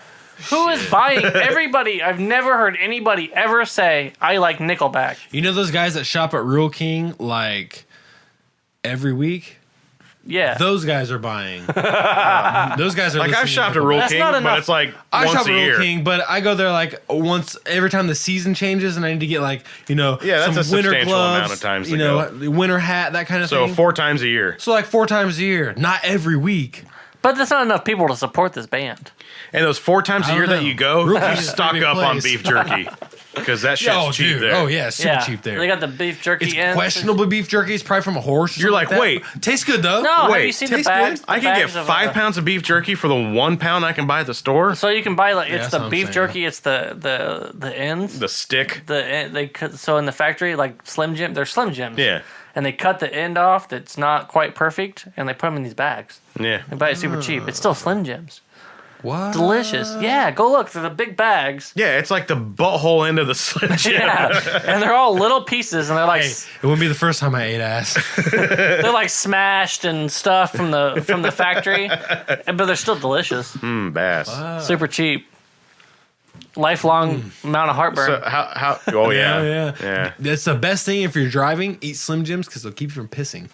Who is buying? Everybody. I've never heard anybody ever say I like Nickelback. You know those guys that shop at Rural King like every week? Yeah. Those guys are buying. Those guys are Like I've listening shopped to at Rural That's King, not but enough. it's like I once shop a at year. Rural King, but I go there like once every time the season changes, and I need to get like Yeah, that's some a winter substantial gloves, amount of times you to know, go. the winter hat, that kind of So thing. 4 times a year. So like 4 times a year, not every week. But that's not enough people to support this band. And those 4 times a I year don't that know. you go, Rookies you is stock pretty up on place. beef jerky. Because that shit's cheap there. Oh yeah, super cheap there. They got the beef jerky. It's ends. questionable beef jerky. It's probably from a horse. Or You're something like, that. wait. Tastes good though. No, have Wait, you seen the tastes bags? good. the I can get bags of, 5 pounds of beef jerky for the 1 pound I can buy at the store. So you can buy like Yeah, it's that's the what I'm beef saying. jerky. It's the ends. The stick. So in the factory, like Slim Jim, they're Slim Jims. Yeah. And they cut the end off that's not quite perfect, and they put them in these bags. Yeah. They buy it super cheap. It's still Slim Jims. What? Delicious. Yeah, go look. They're the big bags. Yeah, it's like the butthole end of the Slim Jim. Yeah, and they're all little pieces, and they're like Hey, it wouldn't be the first time I ate ass. they're like smashed and stuff from the factory, but they're still delicious. Bass. Super cheap. Lifelong amount of heartburn. So how? Oh yeah. yeah. That's the best thing if you're driving. Eat Slim Jims because they'll keep you from pissing.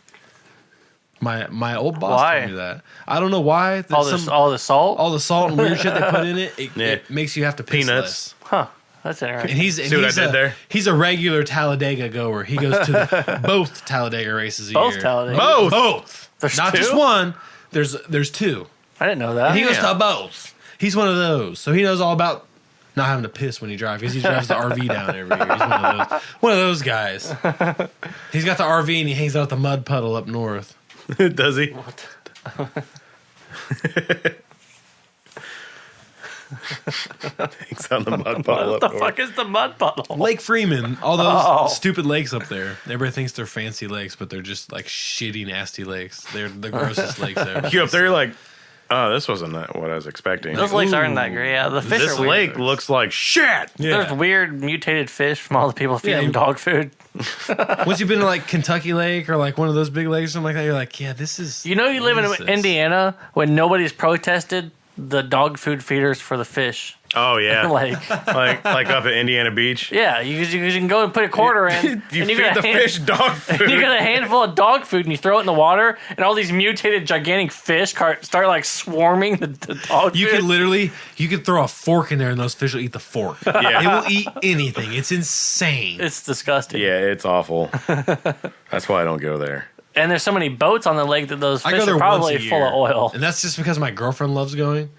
My old boss Why? told me that. I don't know why. all the salt. all the salt and weird shit they put in it. It makes you have to piss Peanuts. less. Huh. That's interesting. And See what I did there? He's a regular Talladega goer. He goes to both Talladega races a Both year. Talladega. Both. There's Not two? just one. There's two. I didn't know that. He goes Yeah. to both. He's one of those. So he knows all about not having to piss when he drives because he drives the RV down every year. He's one of those guys. He's got the RV and he hangs out at the mud puddle up north. Does he? Thanks on the mud puddle What up the north. fuck is the mud puddle? Lake Freeman, all those Oh. stupid lakes up there. Everybody thinks they're fancy lakes, but they're just like shitty, nasty lakes. They're the grossest lakes ever. You up there, you're like, oh, this wasn't what I was expecting. Those lakes aren't that great. Yeah, the fish This are weird. lake looks like shit. There's weird mutated fish from all the people feeding Yeah, them dog food. Once you've been to like Kentucky Lake or like one of those big lakes or something like that, you're like, yeah, this is. You know, you live what in is this? Indiana when nobody's protested the dog food feeders for the fish. Oh yeah, Like, like up at Indiana Beach. yeah, you can go and put a quarter in. You and feed get the fish dog food. You get a handful of dog food and you throw it in the water, and all these mutated gigantic fish start like swarming the dog You food. could literally, you could throw a fork in there and those fish will eat the fork. Yeah. They will eat anything. It's insane. It's disgusting. Yeah, it's awful. That's why I don't go there. And there's so many boats on the lake that those I fish go there are probably once a full year, of oil. and that's just because my girlfriend loves going.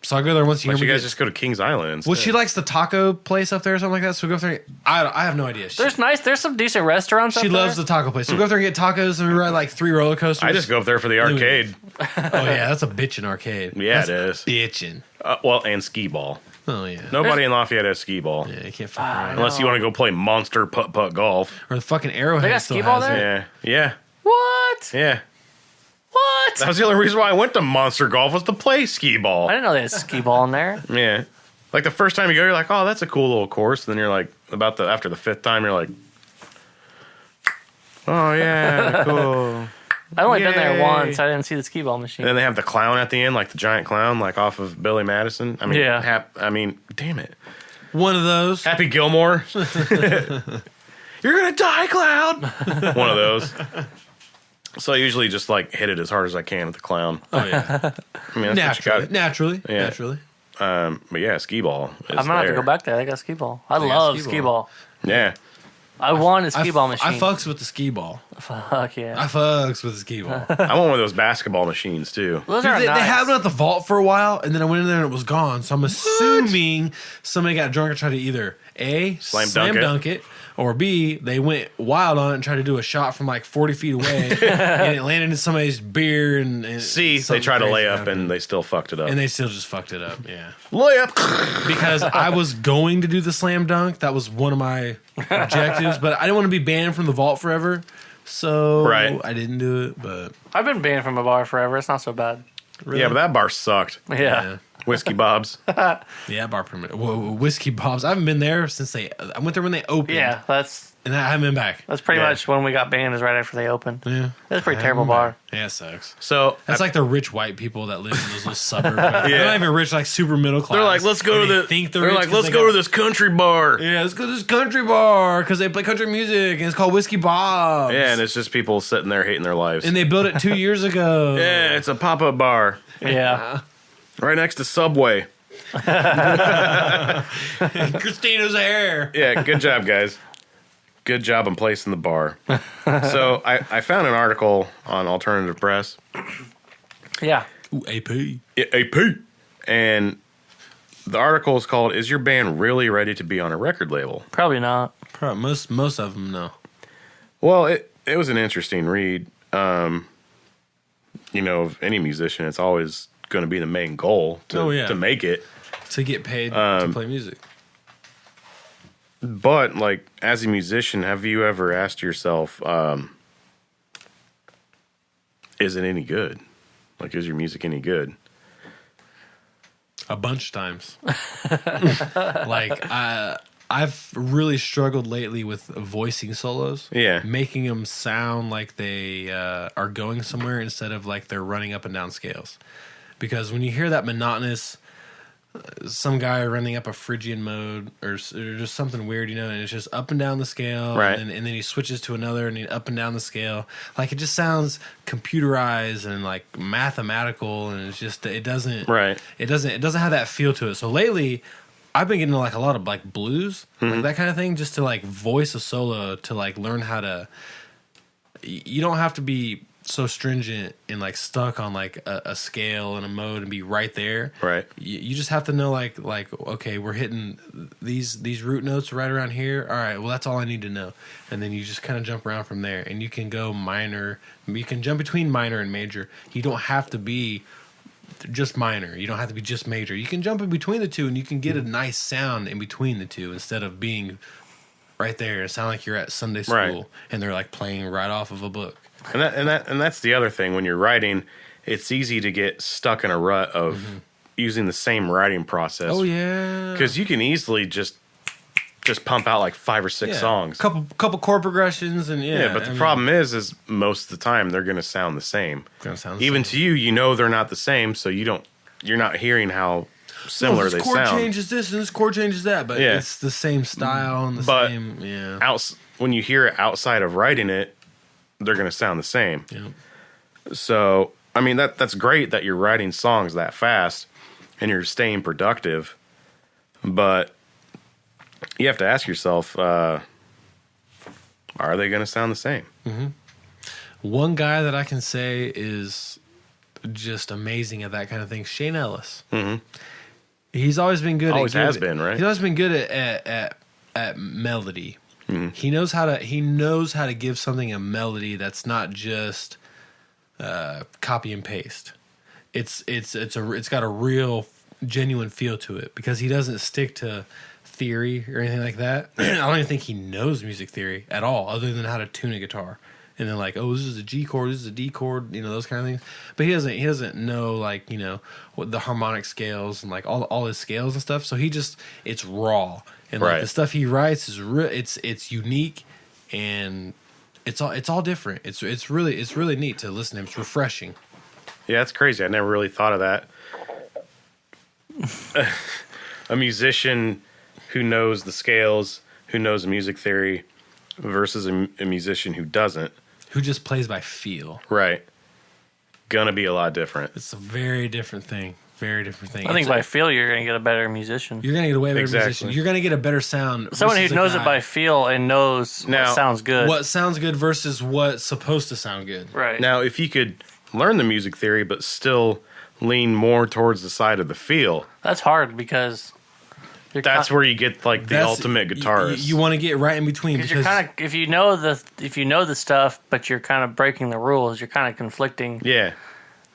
So I go there once a year. Why don't you We guys get- just go to Kings Island instead? well, she likes the taco place up there or something like that. So we go up there. I have no idea. There's some decent restaurants up She there. loves the taco place. So we go up there and get tacos, and we ride like 3 roller coasters. I just go up there for the arcade. Oh yeah, that's a bitchin' arcade. Yeah, That's it is. Bitchin'. Well, and skee ball. Oh yeah. Nobody in Lafayette has skee ball. Yeah, you can't fuck around. Unless you want to go play monster putt golf. Or the fucking Arrowhead. They got still skee ball has it. there? Yeah. What? Yeah. What? That was the only reason why I went to Monster Golf was to play skee ball. I didn't know they had skee ball in there. Yeah. Like the first time you go, you're like, oh, that's a cool little course. And then you're like, after the 5th time, you're like, oh, yeah, cool. I've only been there Yay. once. I didn't see the skee ball machine. And then they have the clown at the end, like the giant clown, like off of Billy Madison. I mean, Yeah. Damn it. One of those. Happy Gilmore. You're going to die, clown. One of those. So I usually just like hit it as hard as I can with the clown. Oh yeah. I mean, that's what Naturally. you got. Naturally. But yeah, skee ball. Is I'm gonna have to there. go back there. They got skee ball. I got love skee skee ball. ball. Yeah. I want a skee ball machine. I fucks with the skee ball. Fuck yeah. I fucks with the skee ball. I want one of those basketball machines too. Those Dude, are they nice. had one at the vault for a while, and then I went in there and it was gone. So I'm assuming somebody got drunk and tried to either A, Slam dunk it, or B, they went wild on it and tried to do a shot from like 40 feet away, and it landed in somebody's beer. And C, they something tried to crazy lay up happened. and they still fucked it up. And they still just fucked it up, yeah. lay up. Because I was going to do the slam dunk. That was one of my objectives, but I didn't want to be banned from the vault forever. So Right. I didn't do it, but I've been banned from a bar forever. It's not so bad. really, Yeah, but that bar sucked. Yeah. Whiskey Bob's. yeah, bar permit. Whoa, Whiskey Bob's. I haven't been there since I went there when they opened. Yeah, that's And I haven't been back. pretty Yeah. much when we got banned is right after they opened. Yeah. That's a pretty I terrible haven't bar. been back. Yeah, it sucks. So That's like the rich white people that live in those little suburbs. They're not even rich, like super middle class. they're like, let's go to And they the. think They're rich like, 'cause let's they go got- to this country bar. Yeah, let's go to this country bar because they play country music and it's called Whiskey Bob's. Yeah, and it's just people sitting there hating their lives. And they built it 2 years ago. Yeah, it's a pop-up bar Yeah. right next to Subway. Christina's hair. Yeah, good job, guys. Good job on placing the bar. So I found an article on Alternative Press. Yeah. Ooh, AP. AP. And the article is called, "Is your band really ready to be on a record label?" Probably not. Probably most of them, no. Well, it was an interesting read. Of any musician, it's always going to be the main goal to make it. To get paid to play music. But, like, as a musician, have you ever asked yourself, is it any good? Like, is your music any good? A bunch of times. Like, I've really struggled lately with voicing solos. Yeah. Making them sound like they are going somewhere instead of like they're running up and down scales. Because when you hear that monotonous, some guy running up a Phrygian mode or just something weird, and it's just up and down the scale. Right. And then he switches to another and up and down the scale. Like, it just sounds computerized and like mathematical, and it's just, it doesn't have that feel to it. So lately, I've been getting like a lot of like blues, like that kind of thing, just to like voice a solo, to like learn how to. You don't have to be so stringent and like stuck on like a scale and a mode and be right there. Right. You just have to know like okay, we're hitting these root notes right around here. All right, well that's all I need to know, and then you just kind of jump around from there, and you can go minor. You can jump between minor and major. You don't have to be just minor. You don't have to be just major. You can jump in between the two, and you can get a nice sound in between the two instead of being right there. It sound like you're at Sunday school and they're like playing right off of a book. And that's the other thing. When you're writing, it's easy to get stuck in a rut of using the same writing process. Oh yeah, because you can easily just pump out like 5 or 6 songs, couple chord progressions, and But the problem is most of the time they're going to sound the same. Even to you, they're not the same, so you're not hearing how similar they sound. This chord changes this and this chord changes that, but it's the same style and same. Yeah. When you hear it outside of writing it, they're going to sound the same. Yeah. So, I mean, that's great that you're writing songs that fast and you're staying productive, but you have to ask yourself, are they going to sound the same? Mm-hmm. One guy that I can say is just amazing at that kind of thing, Shane Ellis. Mm-hmm. He's always been good. Always has been, right? He's always been good at melody. Mm-hmm. He knows how to give something a melody that's not just copy and paste. It's got a real genuine feel to it, because he doesn't stick to theory or anything like that. I don't even think he knows music theory at all, other than how to tune a guitar. And then like, oh, this is a G chord, this is a D chord, those kind of things. But he doesn't know like, what the harmonic scales and like all his scales and stuff. So it's raw. And like the stuff he writes is it's unique, and it's all different. It's really neat to listen to him. It's refreshing. Yeah, it's crazy. I never really thought of that. A musician who knows the scales, who knows music theory, versus a musician who doesn't. Who just plays by feel. Right. Gonna be a lot different. It's a very different thing. Very different thing. I think by feel, you're going to get a better musician. You're going to get a way better musician. You're going to get a better sound. Someone who knows it by feel and knows what sounds good. What sounds good versus what's supposed to sound good. Right. Now, if you could learn the music theory but still lean more towards the side of the feel. That's hard, because that's where you get like the ultimate guitarist. You want to get right in between, because you're kind of, if you know the stuff, but you're kind of breaking the rules, you're kind of conflicting. Yeah.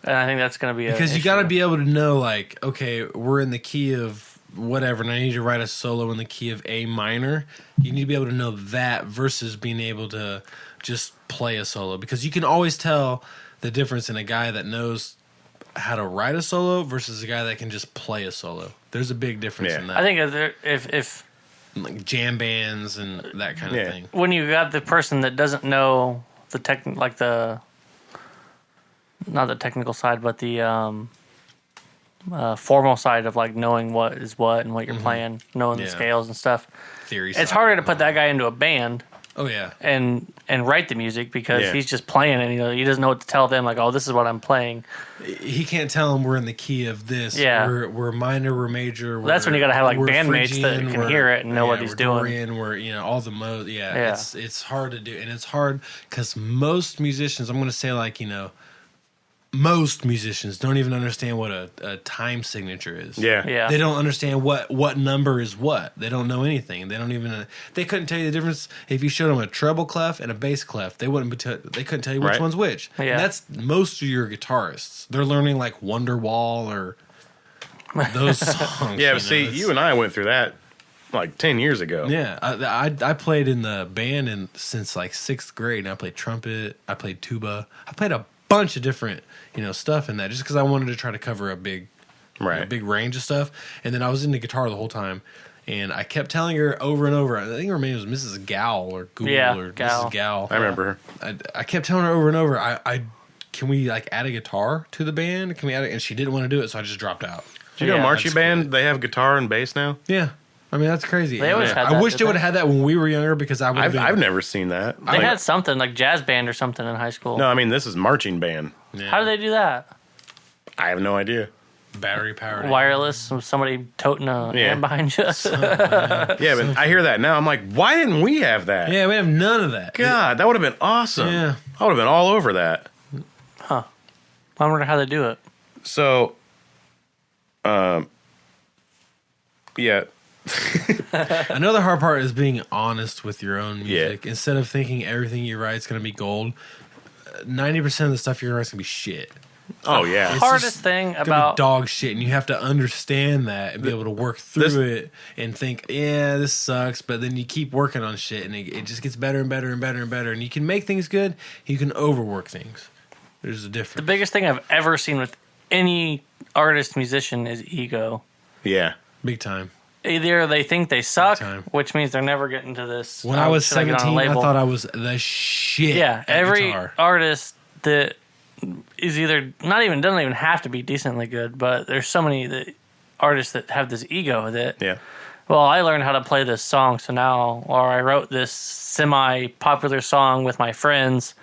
And I think that's going to be because you got to be able to know, like, okay, we're in the key of whatever, and I need to write a solo in the key of A minor. You need to be able to know that versus being able to just play a solo, because you can always tell the difference in a guy that knows how to write a solo versus a guy that can just play a solo. There's a big difference in that. I think if like jam bands and that kind of thing. When you got the person that doesn't know not the technical side, but the formal side of like knowing what is what and what you're playing, knowing the scales and stuff. Theory. It's harder to put that guy into a band. Oh yeah. And write the music, because he's just playing it. He doesn't know what to tell them. Like, oh, this is what I'm playing. He can't tell them we're in the key of this. Yeah. We're minor. We're major. That's when you got to have like bandmates that can hear it and know what he's doing. Dorian, we're all the modes. Yeah. It's hard to do, and it's hard because most musicians, I'm going to say like most musicians don't even understand what a time signature is. Yeah. Yeah. They don't understand what number is what. They don't know anything. They don't even. They couldn't tell you the difference if you showed them a treble clef and a bass clef. They wouldn't. They couldn't tell you which Right. one's which. Yeah. And that's most of your guitarists. They're learning like Wonderwall or those songs. Yeah, you but see, know, you and I went through that like 10 years ago. Yeah, I played in the band since like 6th grade, and I played trumpet, I played tuba, I played a bunch of different stuff in that, just because I wanted to try to cover a big range of stuff. And then I was into guitar the whole time, and I kept telling her over and over. I think her name was Mrs. Gowl or Gould or Gal. Mrs. Gowl. I remember her. I kept telling her over and over, I can we like add a guitar to the band? Can we add it? And she didn't want to do it, so I just dropped out. Do you know Yeah, marching that's band? good. They have guitar and bass now. Yeah. I mean, that's crazy. They always had I that, wish didn't they would they? have had that when we were younger, because I would have I've never seen that. They Like- had something like jazz band or something in high school. no, I mean this is marching band. How do they do that? I have no idea. battery powered Wireless, somebody toting a Yeah. hand behind you. Yeah, but I hear that now. I'm like, why didn't we have that? Yeah, we have none of that. God, that would have been awesome. Yeah. I would have been all over that. I wonder how they do it. So, yeah, Another hard part is being honest with your own music. Instead of thinking everything you write is going to be gold, 90% of the stuff you write is going to be shit. oh yeah. It's Hardest just thing gonna be about dog shit, and you have to understand that and be able to work through it and think, yeah, this sucks, but then you keep working on shit, and it just gets better and better and better and better, and you can make things good, you can overwork things. There's a the difference. biggest thing I've ever seen with any artist musician is ego. Yeah. Big time. Either they think they suck, time. which means they're never getting to this. When I was should get on a 17, I label? thought I was the shit. Yeah, at every guitar. artist that is either doesn't even have to be decently good, but there's so many artists that have this ego that, Yeah. well, I learned how to play this song, so now, or I wrote this semi-popular song with my friends.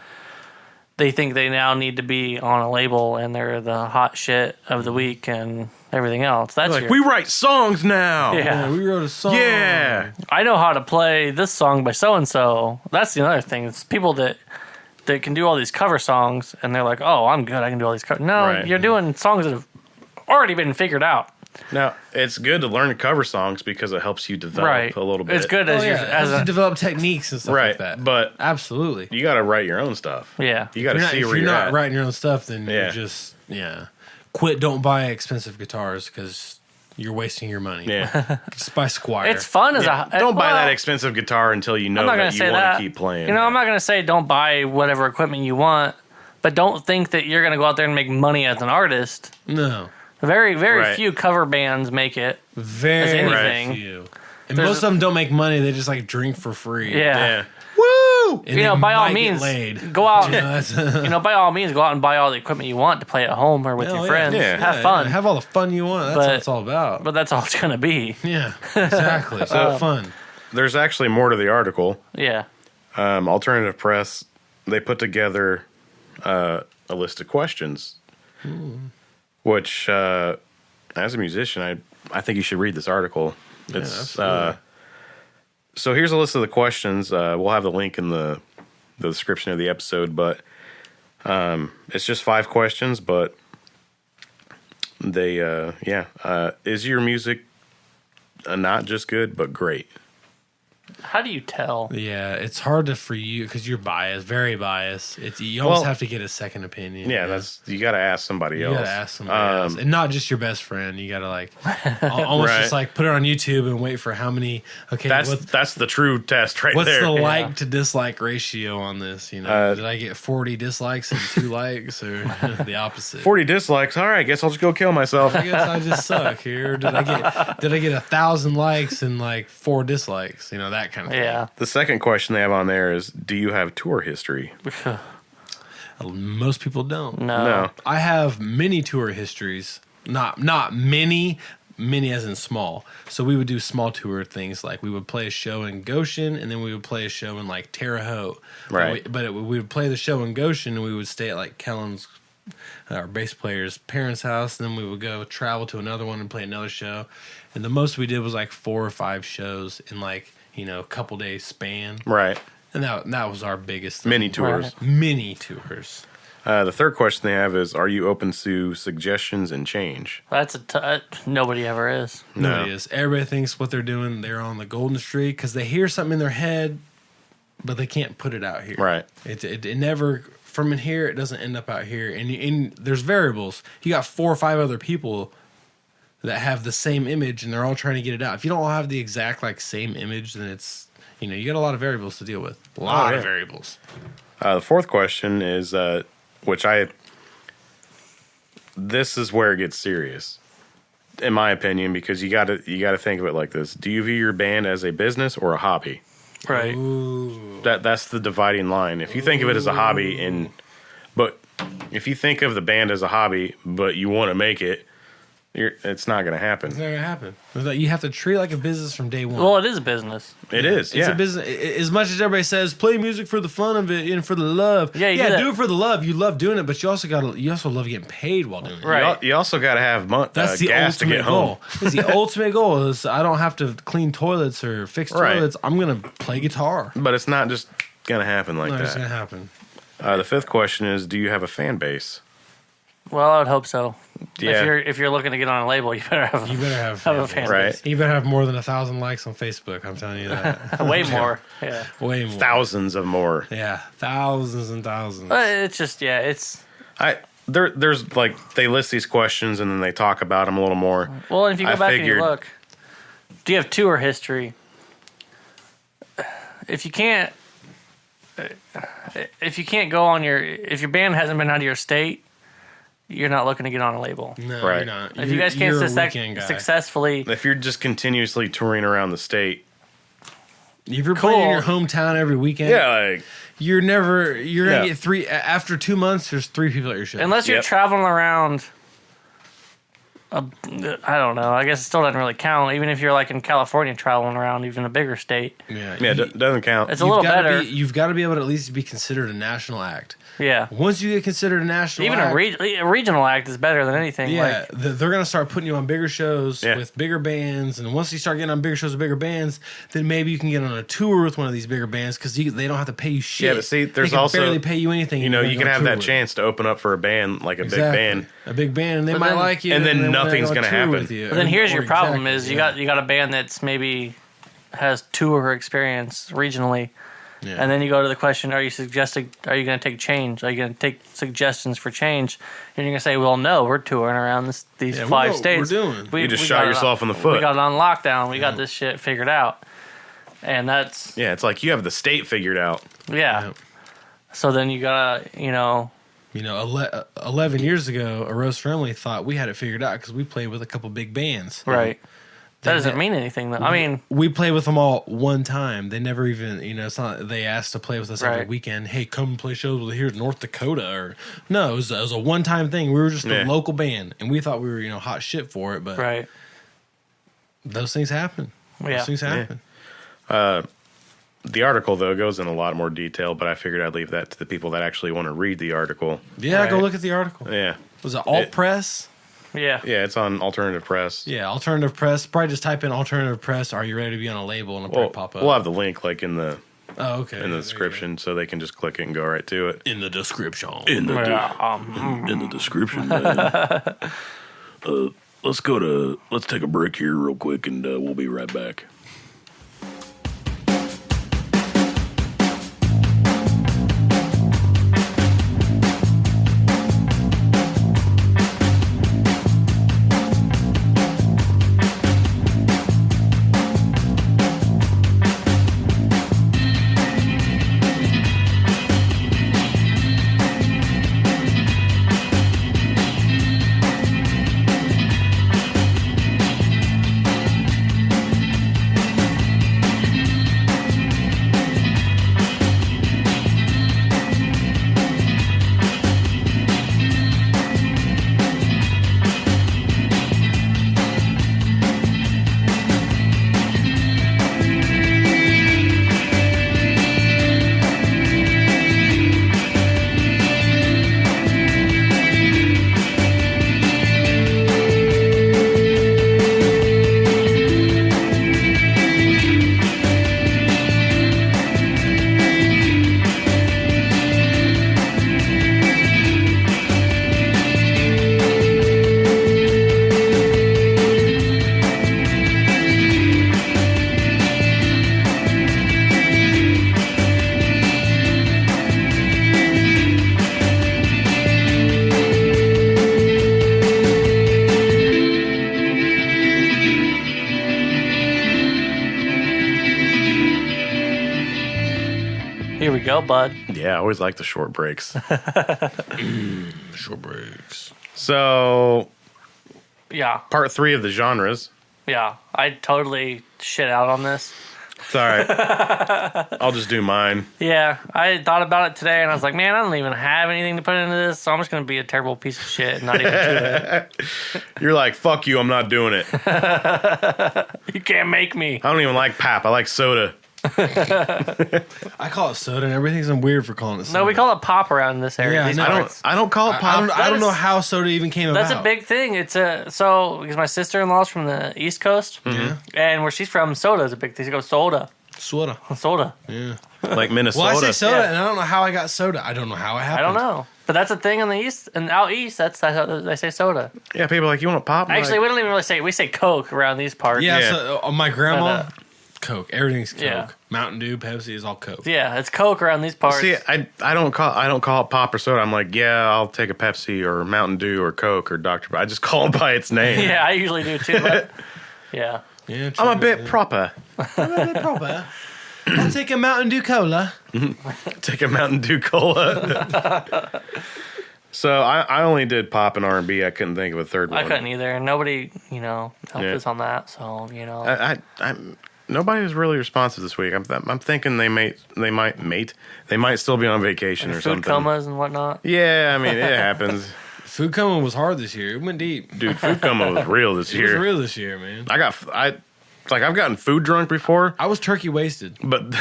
They think they now need to be on a label, and they're the hot shit of the week and everything else. That's Like, we write songs now. Yeah. Yeah, we wrote a song. Yeah. I know how to play this song by so and so. That's the other thing. It's people that can do all these cover songs, and they're like, "Oh, I'm good. I can do all these covers." No, Right. you're doing songs that have already been figured out. Now, it's good to learn cover songs because it helps you develop Right. a little bit. It's good Oh, as yeah. you're As you as a develop techniques and stuff Right. like that. But Absolutely. you got to write your own stuff. yeah. You got to see If where you're you're not at. writing your own stuff, then Yeah. you just quit. Don't buy expensive guitars because you're wasting your money. Yeah. Just buy Squire. It's fun as a Don't buy well, that expensive guitar until you know I'm not gonna that you say want that. to keep playing. You know, I'm not going to say don't buy whatever equipment you want, but don't think that you're going to go out there and make money as an artist. No, Very, very Right. few cover bands make it. very anything. few. And There's- most of them don't make money. They just like drink for free. Yeah. Yeah. Woo! And You know, they by all might get means, laid. go out. You know, that's- By all means, go out and buy all the equipment you want to play at home or with Hell your yeah. friends. Yeah. Have fun. Have all the fun you want. That's But- what it's all about. But that's all it's going to be. Yeah, exactly. So fun. There's actually more to the article. Yeah. Alternative Press, they put together a list of questions, which, as a musician, I think you should read this article. It's absolutely. so here's a list of the questions. We'll have the link in the description of the episode, but it's just 5 questions. But they, is your music not just good but great? How do you tell? Yeah, it's hard for you because you're biased, very biased. You almost Well, have to get a second opinion. Yeah, you know? that's you got to ask somebody You else. gotta ask somebody else, and not just your best friend. You gotta like almost Right. just like put it on YouTube and wait for how many. Okay, That's the true test right what's there. the like to dislike ratio on this? You know, did I get 40 dislikes and 2 likes, or the opposite? 40 dislikes. All right, guess I'll just go kill myself. I guess I just suck here. Did I get 1,000 likes and like 4 dislikes? You know, that kind of Yeah. The second question they have on there is, do you have tour history? thing. Most people don't. No. I have many tour histories. Not many as in small. So we would do small tour things, like we would play a show in Goshen, and then we would play a show in like Terre Haute. Right. But we would play the show in Goshen, and we would stay at like Kellen's, our bass player's parents' house. And then we would go travel to another one and play another show. And the most we did was like 4 or 5 shows in like, a couple days span. Right. And that was our biggest thing. Mini tours. Right. Mini tours. The third question they have is, are you open to suggestions and change? That's nobody ever is. Nobody is. Everybody thinks what they're doing, they're on the golden streak because they hear something in their head, but they can't put it out here. Right. It never, from in here, it doesn't end up out here. And there's variables. You got 4 or 5 other people that have the same image and they're all trying to get it out. If you don't all have the exact like same image, then it's, you got a lot of variables to deal with. A lot of variables. The fourth question is, this is where it gets serious, in my opinion, because you got to think of it like this: do you view your band as a business or a hobby? Right. Ooh. That's the dividing line. If you think of it as a hobby, but if you think of the band as a hobby, but you want to make it, it's not going to happen. It's not going to happen. You have to treat it like a business from day one. Well, it is a business. It is. It's a business. As much as everybody says, play music for the fun of it and for the love. Yeah, do it for the love. You love doing it, but you also love getting paid while doing it. Right. You also got to have That's the gas to ultimate get goal. home. It's the ultimate goal. Is I don't have to clean toilets or fix Right. toilets. I'm gonna play guitar. But it's not just going to happen like It's gonna that. happen. The fifth question is, do you have a fan base? Well, I would hope so. Yeah. If you're looking to get on a label, you better have a a fan Right. base. You better have more than 1,000 likes on Facebook. I'm telling you that. Way more. Yeah. Way more. Thousands of more. Yeah, thousands and thousands. But it's just it's. There's like, they list these questions and then they talk about them a little more. Well, if you go I back and figured- you look, do you have tour history? If you can't go on if your band hasn't been out of your state, you're not looking to get on a label. No, Right. you're not. If you guys can't you're a weekend guy. successfully, If you're just continuously touring around the state, If you're Cool. playing in your hometown every weekend, like, you're gonna Yeah. get 3 after 2 months. There's 3 people at your show. unless you're Yep. traveling around, I don't know. I guess it still doesn't really count. Even if you're like in California traveling around, even a bigger state, doesn't count. it's a little better. You've got to be able to at least be considered a national act. Yeah. Once you get considered a national Even act, a regional act is better than anything. yeah, Like, they're going to start putting you on bigger shows Yeah. with bigger bands. And once you start getting on bigger shows with bigger bands, then maybe you can get on a tour with one of these bigger bands because they don't have to pay you shit. Yeah, but see, there's they can also- barely pay you anything. you if know, you're you gonna can go have tour that with. chance to open up for a band, like a big Exactly. band. A big band, and they But might then- like you. and then they wanna nothing's go gonna tour happen. with you. but then here's your problem: exactly, is you yeah. got a band that's maybe has tour experience regionally. Yeah. And then you go to the question: are you going to take change? Are you going to take suggestions for change? And you're going to say, "Well, no, we're touring around these Yeah, we 5 know what states. we're doing." You just we shot got it yourself on- in the foot. We got it on lockdown. We got this shit figured out." And that's Yeah, it's like you have the state figured out. yeah. Yeah. So then you gotta 11 years ago, A Rose Family thought we had it figured out because we played with a couple big bands. right. That doesn't that- mean anything though. I mean, We played with them all one time. They never even, it's not they asked to play with us every Right. weekend. Hey, come play shows with here in North Dakota. Or no, it was a one-time thing. We were just Yeah. a local band, and we thought we were hot shit for it. But right. those things happen. Yeah. Those things happen. The article, though, goes in a lot more detail, but I figured I'd leave that to the people that actually want to read the article. Yeah, go Right. look at the article. Yeah. Was it Alt Press? Yeah. Yeah, it's on Alternative Press. Yeah, Alternative Press. Probably just type in Alternative Press. Are you ready to be on a label? And it'll Well, probably pop up. we'll have the link like in the Oh, okay. in the description, so they can just click it and go right to it. In the description. In the Yeah, in the description. Man. Let's take a break here real quick, and we'll be right back. Here we go, bud. Yeah, I always like the short breaks. Short breaks. So, Yeah. part 3 of the genres. Yeah. I totally shit out on this. It's all right. I'll just do mine. Yeah. I thought about it today and I was like, man, I don't even have anything to put into this, so I'm just going to be a terrible piece of shit and not even do it. You're like, fuck you, I'm not doing it. You can't make me. I don't even like pap. I like soda. I call it soda, and everything's weird for calling it soda. No, we call it pop around this area. Yeah, These I know. parts. I don't call it pop. I don't know how soda even came about. That's a big thing. It's because my sister-in-law's from the East Coast, and where she's from, soda is a big thing. She goes soda, soda. soda. Yeah. Like Minnesota. Well, I say soda, Yeah. and I don't know how I got soda. I don't know how it I happened. don't know, but that's a thing in the East and out East. That's how they say soda. Yeah, people are like, you want pop? I'm Actually, like, we don't even really say. We say Coke around these parts. Yeah, Yeah. So my grandma, Coke. Everything's Coke. Yeah. Mountain Dew, Pepsi is all Coke. Yeah, it's Coke around these parts. see, I don't call it pop or soda. I'm like, yeah, I'll take a Pepsi or Mountain Dew or Coke or Dr. I just call it by its name. Yeah, I usually do too. But yeah, Yeah, I'm a bit proper. I'm a bit proper. I'll take a Mountain Dew Cola. Take a Mountain Dew Cola. So I only did pop and R&B. I couldn't think of a third one. I couldn't either. Nobody, helped Yeah. us on that. So Nobody was really responsive this week. I'm thinking they might still be on vacation or food something. comas and whatnot. Yeah, I mean it happens. Food coma was hard this year. It went deep. Dude, food coma was real this It year. was real this year, man. I've gotten food drunk before, I was turkey wasted. but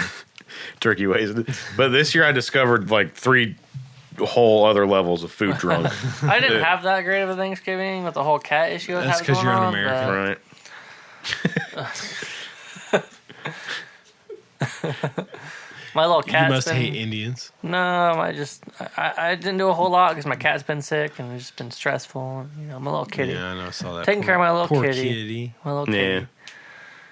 turkey wasted. But this year I discovered like 3 whole other levels of food drunk. I didn't have that great of a Thanksgiving with the whole cat issue. That's because 'cause you're un-American. Right. My little You cat's must been, hate Indians. No, I didn't do a whole lot because my cat's been sick and it's just been stressful. And, my little kitty, Yeah, I know. I saw that. Taking care of my little poor kitty. My little Yeah. kitty.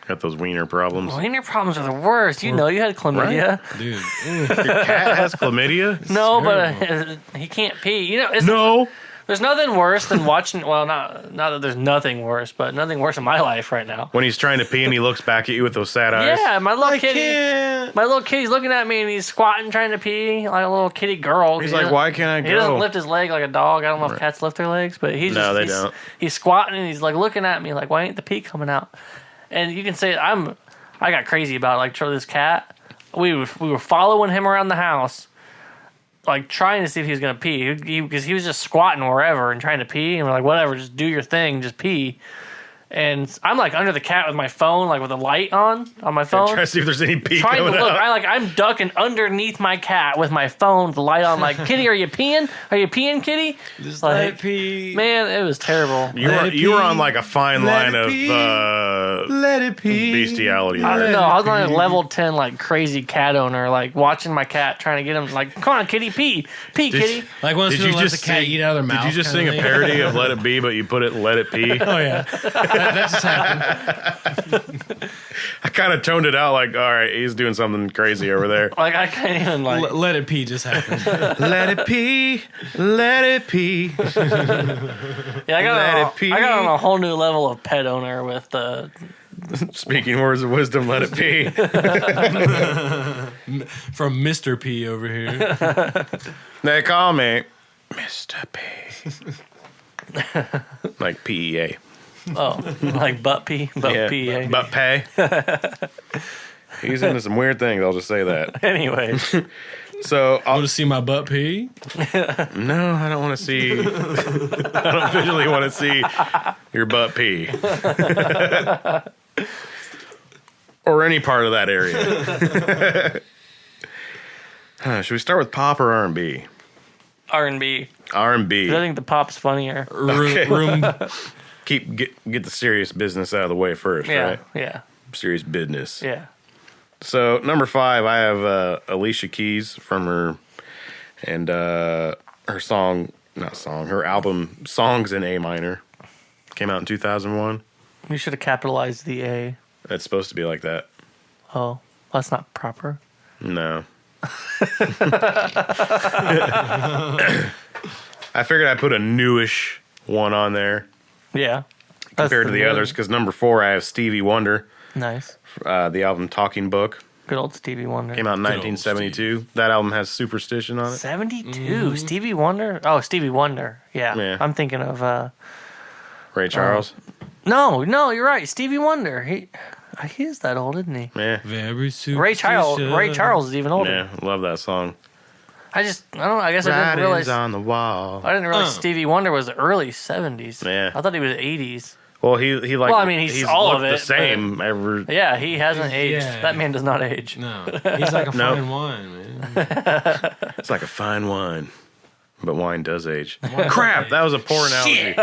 Got those wiener problems. Wiener problems are the worst. You know, you had chlamydia. Dude. Your cat has chlamydia? No, terrible. but he can't pee. No. There's nothing worse than watching. Well, not that there's nothing worse, but nothing worse in my life right now. When he's trying to pee and he looks back at you with those sad eyes. Yeah, my little I kitty. can't. My little kitty's looking at me and he's squatting trying to pee like a little kitty girl. He's He like, doesn't- why can't I go? He doesn't lift his leg like a dog. I don't know if cats lift their legs, but he's No, just, they he's, don't. He's squatting and he's like looking at me like, why ain't the pee coming out? And you can say I got crazy about it. Like this cat. We were following him around the house, like trying to see if he was gonna pee because he was just squatting wherever and trying to pee. And we're like, whatever, just do your thing, just pee. And I'm like under the cat with my phone, like with a light on my phone. Trying to see if there's any pee Trying to coming look, out. I'm ducking underneath my cat with my phone, with the light on. Like, Kitty, are you peeing? Are you peeing, Kitty? Just Like, let it pee. man, it was terrible. You were on like a fine Let line it of pee. Let it pee. bestiality I there. don't know. I was on a level 10, like crazy cat owner, like watching my cat, trying to get him, like, come on, Kitty, pee, Kitty. Like when Did someone you lets just the cat sing- eat out of their mouth. Did you just sing kinda a thing. parody of Let It Be, but you put it Let It Pee? Oh yeah, that just happened. I kind of toned it out like, all right, he's doing something crazy over there. Like, I can't even, like, Let it pee just happened. Let it pee, let it pee. yeah, let it pee. I got on a whole new level of pet owner with the. Speaking words of wisdom, let it pee. From Mr. P over here. They call me Mr. P. Like PEA. Oh, like butt pee, butt pee. Yeah, but pay. He's into some weird things. I'll just say that. Anyway, So, Want to see my butt pee? no, I don't want to see. I don't visually want to see your butt pee, or any part of that area. Should we start with pop or R&B? R&B. R&B. I think the pop's funnier. Okay. Room. Get the serious business out of the way first, Yeah, right? yeah, Serious business. yeah. So number 5, I have Alicia Keys from her and her her album Songs in A Minor came out in 2001. You should have capitalized the A. It's supposed to be like that. Oh, that's not proper. No. I figured I'd put a newish one on there Yeah. compared to the others because number 4 I have Stevie Wonder, Nice. the album Talking Book. Good old Stevie Wonder. Came out in 1972. That album has Superstition on it. 72. Stevie Wonder? Oh, Stevie Wonder. Yeah. I'm thinking of... Ray Charles. No, you're right. Stevie Wonder. He is that old, isn't he? Yeah. Very Ray Charles is even older. Yeah, love that song. I guess I didn't realize... on the wall. I didn't realize Stevie Wonder was the early 70s. Yeah. I thought he was 80s. Well, he like. Well, I mean, he's all of looked it, the same ever. Yeah, he hasn't aged. Yeah. That man does not age. No, he's like a fine wine, man. It's like a fine wine, but wine does age. Crap, that was a poor analogy.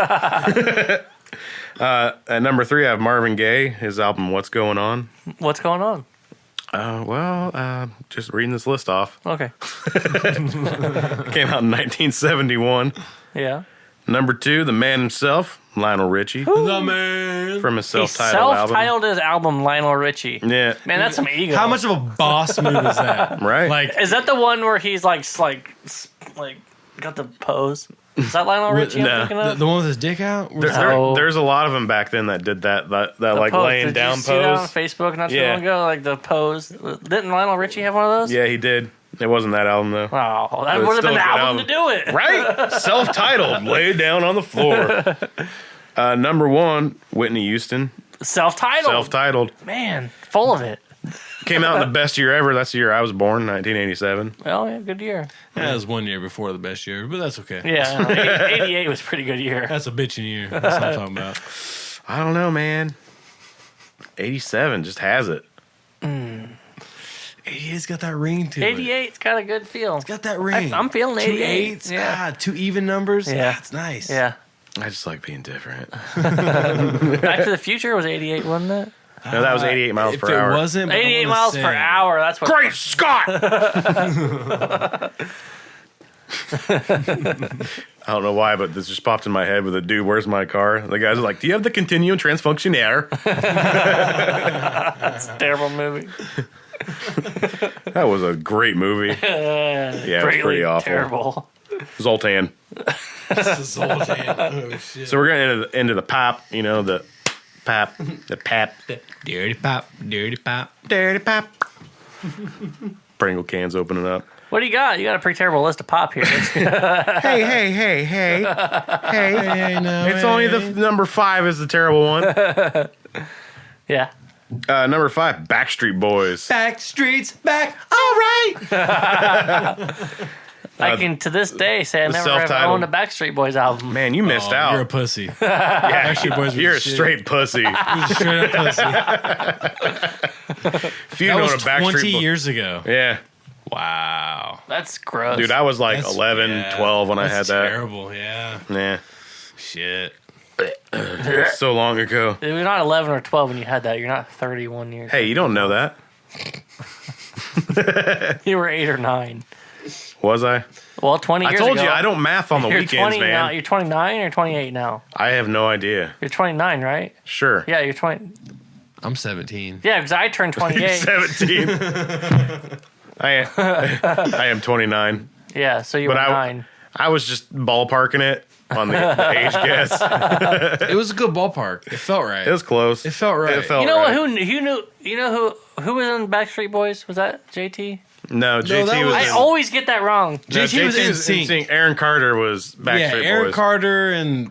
At number 3, I have Marvin Gaye. His album "What's Going On." What's going on? Just reading this list off. Okay. It came out in 1971. Yeah. Number 2, the man himself, Lionel Richie, The man. from his He self-titled album. self-titled his album Lionel Richie. Yeah, Man, that's some ego. How much of a boss move is that? right. Like, Is that the one where he's like got the pose? Is that Lionel Richie No. I'm thinking of? the one with his dick out? There's a lot of them back then that did that The like pose. laying Did down you see that on pose. Facebook not too Yeah. long ago? Like the pose. Didn't Lionel Richie have one of those? Yeah, he did. It wasn't that album though. Oh, that It was would have still been the a good album to do it. Right? Self-titled, lay down on the floor. Number 1, Whitney Houston. Self-titled. Self-titled. Man, full of it. Came out in the best year ever. That's the year I was born, 1987. Well, yeah, good year. That was 1 year before the best year, but that's okay. Yeah, no, 88 was a pretty good year. That's a bitchin' year. That's what I'm talking about. I don't know, man. 87 just has it. 88's got that ring to it. 88's got a good feel. It's got that ring. I'm feeling 88. 2 eights. Yeah. 2 even numbers. Yeah. That's nice. Yeah. I just like being different. Back to the Future was 88, wasn't it? No, that was 88 miles If per it hour. wasn't, but I 88 wanna miles say- per hour. That's what. Great Scott! I don't know why, but this just popped in my head with a dude, where's my car? The guy's like, do you have the continuum transfunctionaire? That's a terrible movie. That was a great movie. Yeah, it was pretty awful. Terrible. Zoltan. This is old hand. Oh, shit. So we're getting into the pop, the pap. Dirty pop. Dirty pop. Dirty pop. Pringle cans opening up. What do you got? You got a pretty terrible list of pop here. Hey. Hey, no, It's only the number 5 is the terrible one. Yeah. Number 5, Backstreet Boys. Back streets back. All right. I can to this day say I the never have self-titled. owned a Backstreet Boys album. Man, you missed out. You're a pussy. Yeah, Backstreet Boys was you're a shit. straight pussy. Straight up pussy. If you That know was a Backstreet 20 Boy- years ago. Yeah. Wow. That's gross. Dude, I was like That's- 11, yeah, 12 when I had that's that. terrible, yeah. Yeah. Shit. It was so long ago. You're not 11 or 12 when you had that. You're not 31 years. Hey, you don't know that. You were 8 or 9. Was I? Well, 20 I years told ago. you I don't math on the You're weekends, 20 now. man. You're 29 or 28 now? I have no idea. You're 29, right? Sure. Yeah, you're 20. I'm 17. Yeah, because I turned 28. 17. I am 29. Yeah, so you But were I- 9. I was just ballparking it on the age guess. It was a good ballpark. It felt right. It was close. It felt right. It felt You know right. what? You know who was in Backstreet Boys? Was that JT? No, JT that was. was- I always get that wrong. no, JT was in sync. NSYNC. Aaron Carter was Backstreet yeah, Aaron Boys. Carter and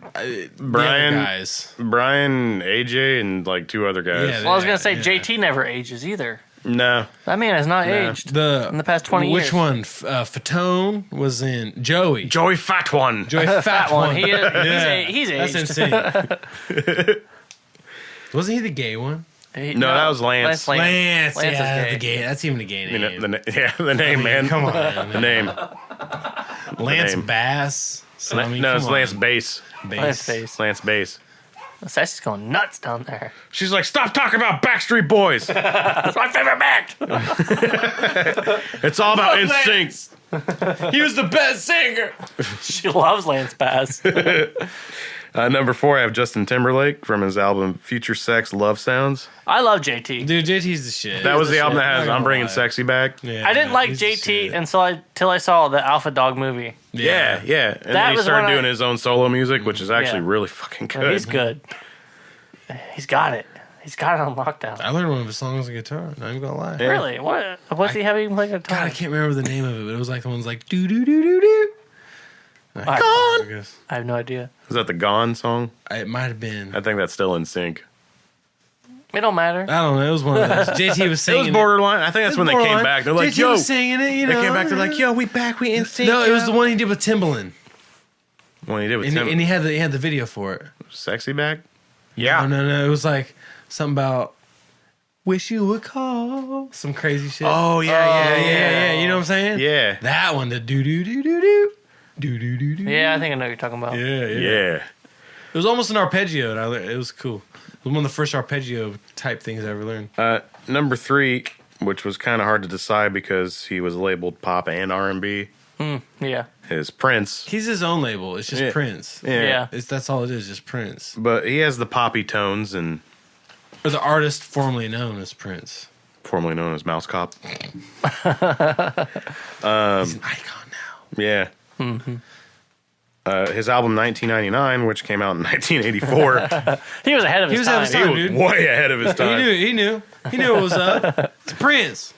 Brian- the other guys. Brian, AJ, and like 2 other guys. Yeah, Well, I was gonna say yeah. JT never ages either. No. That man has not No. aged The in the past 20 years. Which one? Fatone was in Joey. Joey Fat One. Joey Fat one. one. He's aged. That's insane. Wasn't he the gay one? No, that was Lance. Lance. Lance yeah, is the gay. gay. That's even the gay You name. know, the name, man. Come on, The name. Lance name. Bass. So, I mean, No, come it's on. Lance Bass. Lance face. Lance Bass. Sassy's going nuts down there. She's like, stop talking about Backstreet Boys. That's my favorite band. It's all about NSYNC. He was the best singer. She loves Lance Bass. Number 4, I have Justin Timberlake from his album Future Sex Love Sounds. I love JT. Dude, JT's the shit. That was the the album shit. that has Not I'm gonna Bringing lie. Sexy Back. Yeah, I didn't like he's the JT shit. until I saw the Alpha Dog movie. Yeah. And That then he was started when doing his own solo music, which is actually Yeah. really fucking No, good. he's good. He's got it. He's got it on lockdown. I learned one of his songs on guitar. Not even gonna lie. Yeah. Really? What? What's he having playing guitar? God, I can't remember the name of it, but it was like the ones like do do do do do. I guess I have no idea. Is that the Gone song? it might have been. I think that's still in sync. It don't matter. I don't know. It was one of those. JT was It singing. was borderline. I think that's when they came back. They're like, JT yo. was singing it. You They know. came back. They're like, yo, we back. We in sync. No, it was the one he did with Timbaland, When he did with and, Tim. and he had the video for it. Sexy back? No. It was like something about wish you would call some crazy shit. Oh, yeah. You know what I'm saying? Yeah. That one, the do do do do do do do do do. Yeah, I think I know what you're talking about. Yeah. Yeah. It was almost an arpeggio, and it was cool. It was one of the first arpeggio type things I ever learned. Number 3, which was kind of hard to decide because he was labeled pop and R&B, Yeah. is Prince. He's his own label. It's just Yeah. Prince. Yeah. That's all it is, just Prince. But he has the poppy tones and Or the artist formerly known as Prince. formerly known as Mouse Cop. He's an icon now. Yeah. Mm-hmm. His album 1999, which came out in 1984, He was ahead of his was time. ahead of his he time. was Dude. way ahead of his time. He knew it was up. It's Prince.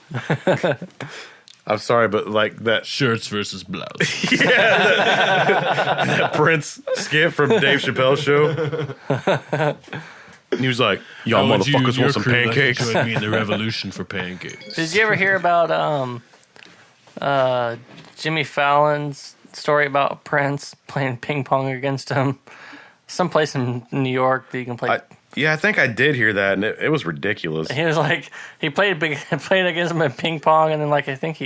I'm sorry, but like that Shirts versus blouse. that Prince skit from Dave Chappelle's show. And he was like, y'all motherfuckers want some pancakes? Join me in the revolution for pancakes. Did you ever hear about Jimmy Fallon's story about Prince playing ping pong against him? Someplace in New York that you can play. I think I did hear that, and it was ridiculous. He was like, he played against him in ping pong, and then like I think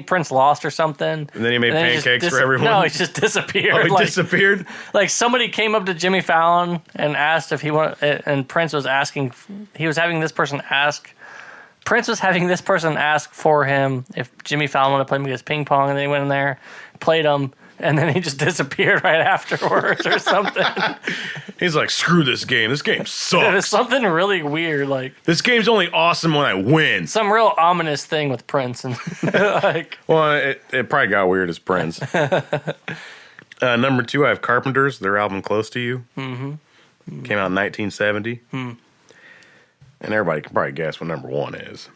Prince lost or something. And then he made And then pancakes for everyone? No, he just disappeared. Oh, he like, disappeared? Like somebody came up to Jimmy Fallon and asked if he wanted, and Prince was asking, he was having this person ask. Prince was having this person ask for him if Jimmy Fallon wanted to play him against ping pong, and then he went in there, played him, and then he just disappeared right afterwards or something. He's like, screw this game. This game It was sucks. something really weird, like This game's only awesome when I win. some real ominous thing with Prince, and like Well, it probably got weird as Prince. Number 2, I have Carpenters, their album Close to You. Mm-hmm. Came out in 1970. And everybody can probably guess what number 1 is.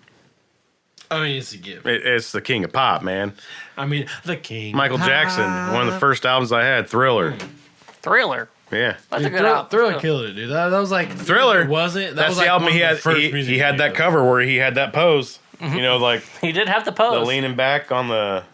I mean, it's a gift. It's the king of pop, man. I mean, the king. Michael Jackson, one of the first albums I had, Thriller. Thriller. Yeah. That's a Dude, good album. Thriller killed it, dude. That was like Thriller. Was it? That That's was the like album one he of the had. first He music had that videos. cover where he had that pose. You know, like He did have the the pose. leaning back on the,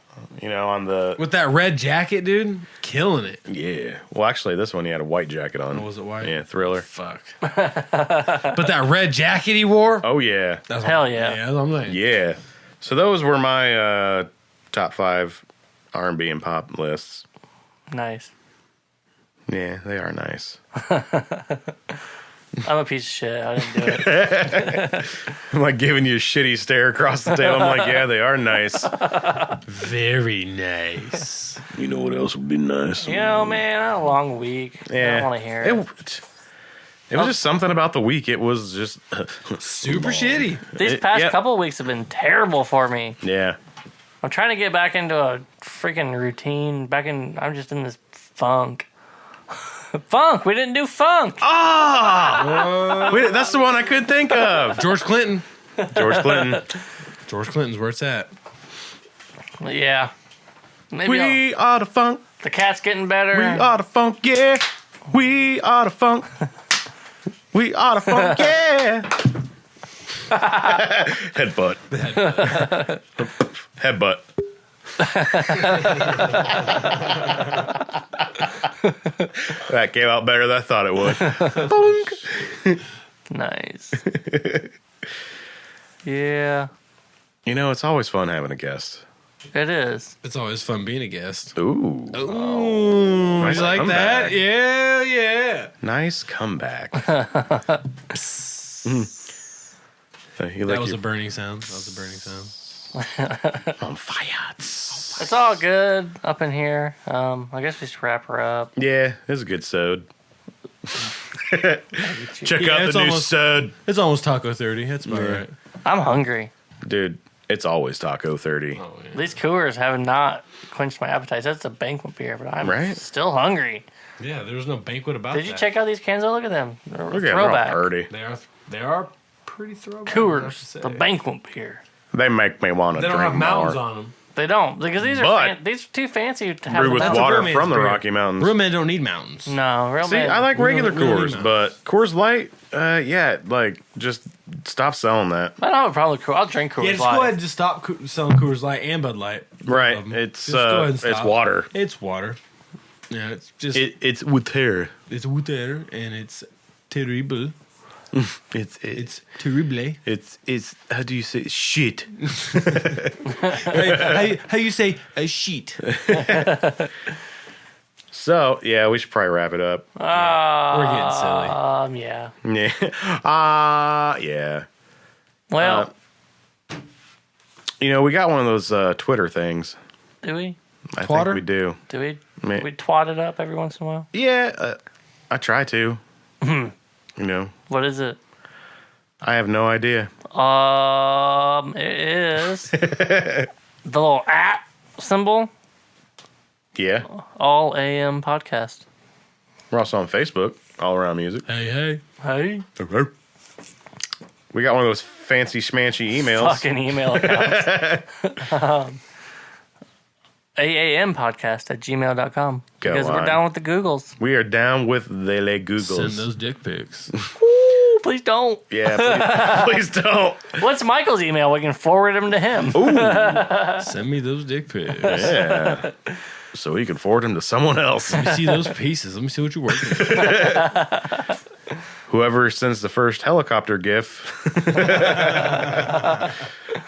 on the. With that red jacket, dude. Killing it. Yeah. Well, actually, this one he had a white jacket on. Oh, was it white? Yeah, Thriller. Fuck. But that red jacket he wore. Oh yeah. That's Hell what, yeah. that's what I'm saying. Yeah. So those were my top 5 R&B and pop lists. Nice. Yeah, they are nice. I'm a piece of shit. I didn't do it. I'm like giving you a shitty stare across the table. I'm like, yeah, they are nice. Very nice. You know what else would be nice? You know, man, I had a long week. I Yeah. don't want to hear it. It was just something about the week. It was just Super shitty. These past yep. couple of weeks have been terrible for me. Yeah. I'm trying to get back into a freaking routine. I'm just in this funk. Funk. We didn't do funk. Ah! Wait, that's the one I couldn't think of. George Clinton. George Clinton. George Clinton's where it's at. Yeah. Maybe We are the funk. the cat's getting better. We are the funk, yeah. We are the funk. We are the funk, yeah. Headbutt. Headbutt. That came out better than I thought it would. Bonk. Nice. Yeah, You know, it's always fun having a guest. it is. It's always fun being a guest. Ooh. Ooh, Nice you like comeback. that? Yeah, yeah. Nice comeback. You That like was a your burning sound. That was a burning sound. on fire. It's all good up in here. I guess we should wrap her up. Yeah, it was a good sode. Check Yeah, out it's the new almost- sode. It's almost Taco 30. That's about right. I'm hungry. Dude, it's always Taco 30. Oh, yeah. These Coors have not quenched my appetite. That's a banquet beer, but I'm Right? still hungry. Yeah, there was no banquet about Did you that. check out these cans? Oh, look at them. They're Look at them, they're all throwback. dirty. They are. They are pretty throwback. I have to Coors, say. the banquet beer. They make me want to They drink don't have mountains more. on them. They don't because these are But- these are too fancy to have. Brewed the with mountains. water Real man's from the beer. Rocky Mountains. Real men don't need mountains. No, real See, man. I like regular We don't Coors, need but Coors Light, yeah, like just stop selling that. I don't have a problem with Coors. I'll drink Coors Yeah, just Light. go ahead and just stop selling Coors Light and Bud Light. Right? Just It's go ahead and it's stop. water. It's water. Yeah, it's just It's water. it's water and it's terrible. It's Terrible. it's how do you say shit? How you say a sheet? So yeah, we should probably wrap it up. We're getting silly. Yeah. Yeah. Yeah. Well, You know, we got one of those Twitter things. do we? I Twatter? think we do. Do we? Ma- We twat it up every once in a while. Yeah, I try to. You know, What is it? I have no idea. It is the little @ symbol. Yeah, All AM podcast. we're also on Facebook, All Around Music. Hey. Hey, We got one of those fancy schmancy emails. fucking email accounts. AAM podcast at gmail.com. Go Because we're on. down with the Googles. We are down with the Le Googles. Send those dick pics. Ooh, please don't. Yeah, please don't. What's Michael's email? We can forward them to him. Send me those dick pics. Yeah. So he can forward them to someone else. Let me see those pieces. Let me see what you're working with. Whoever sends the first helicopter gif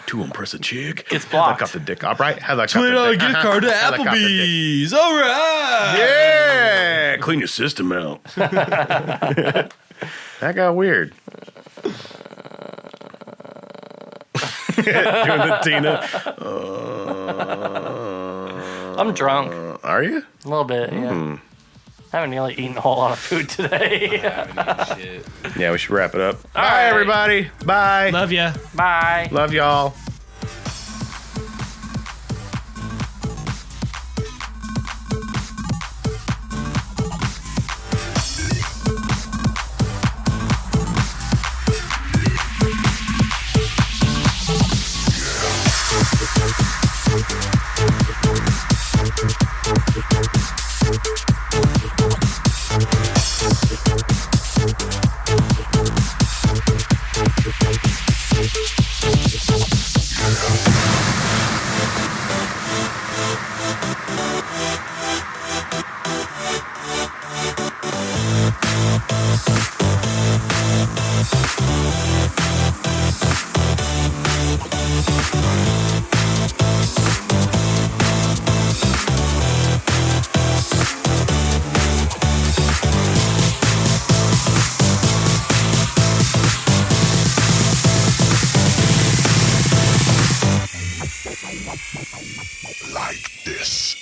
to impress a chick Gets blocked. Helicopter dick. All right. Helicopter $20 dick. gift card to Helicopter dick. Applebee's. All right. Yeah. Clean your system out. That got weird. Doing the Tina. I'm drunk. Are you? A little bit, yeah. I haven't nearly eaten a whole lot of food today. Shit. Yeah, we should wrap it up. All right. right, everybody. Bye. Love ya. Bye. Love y'all. Like this.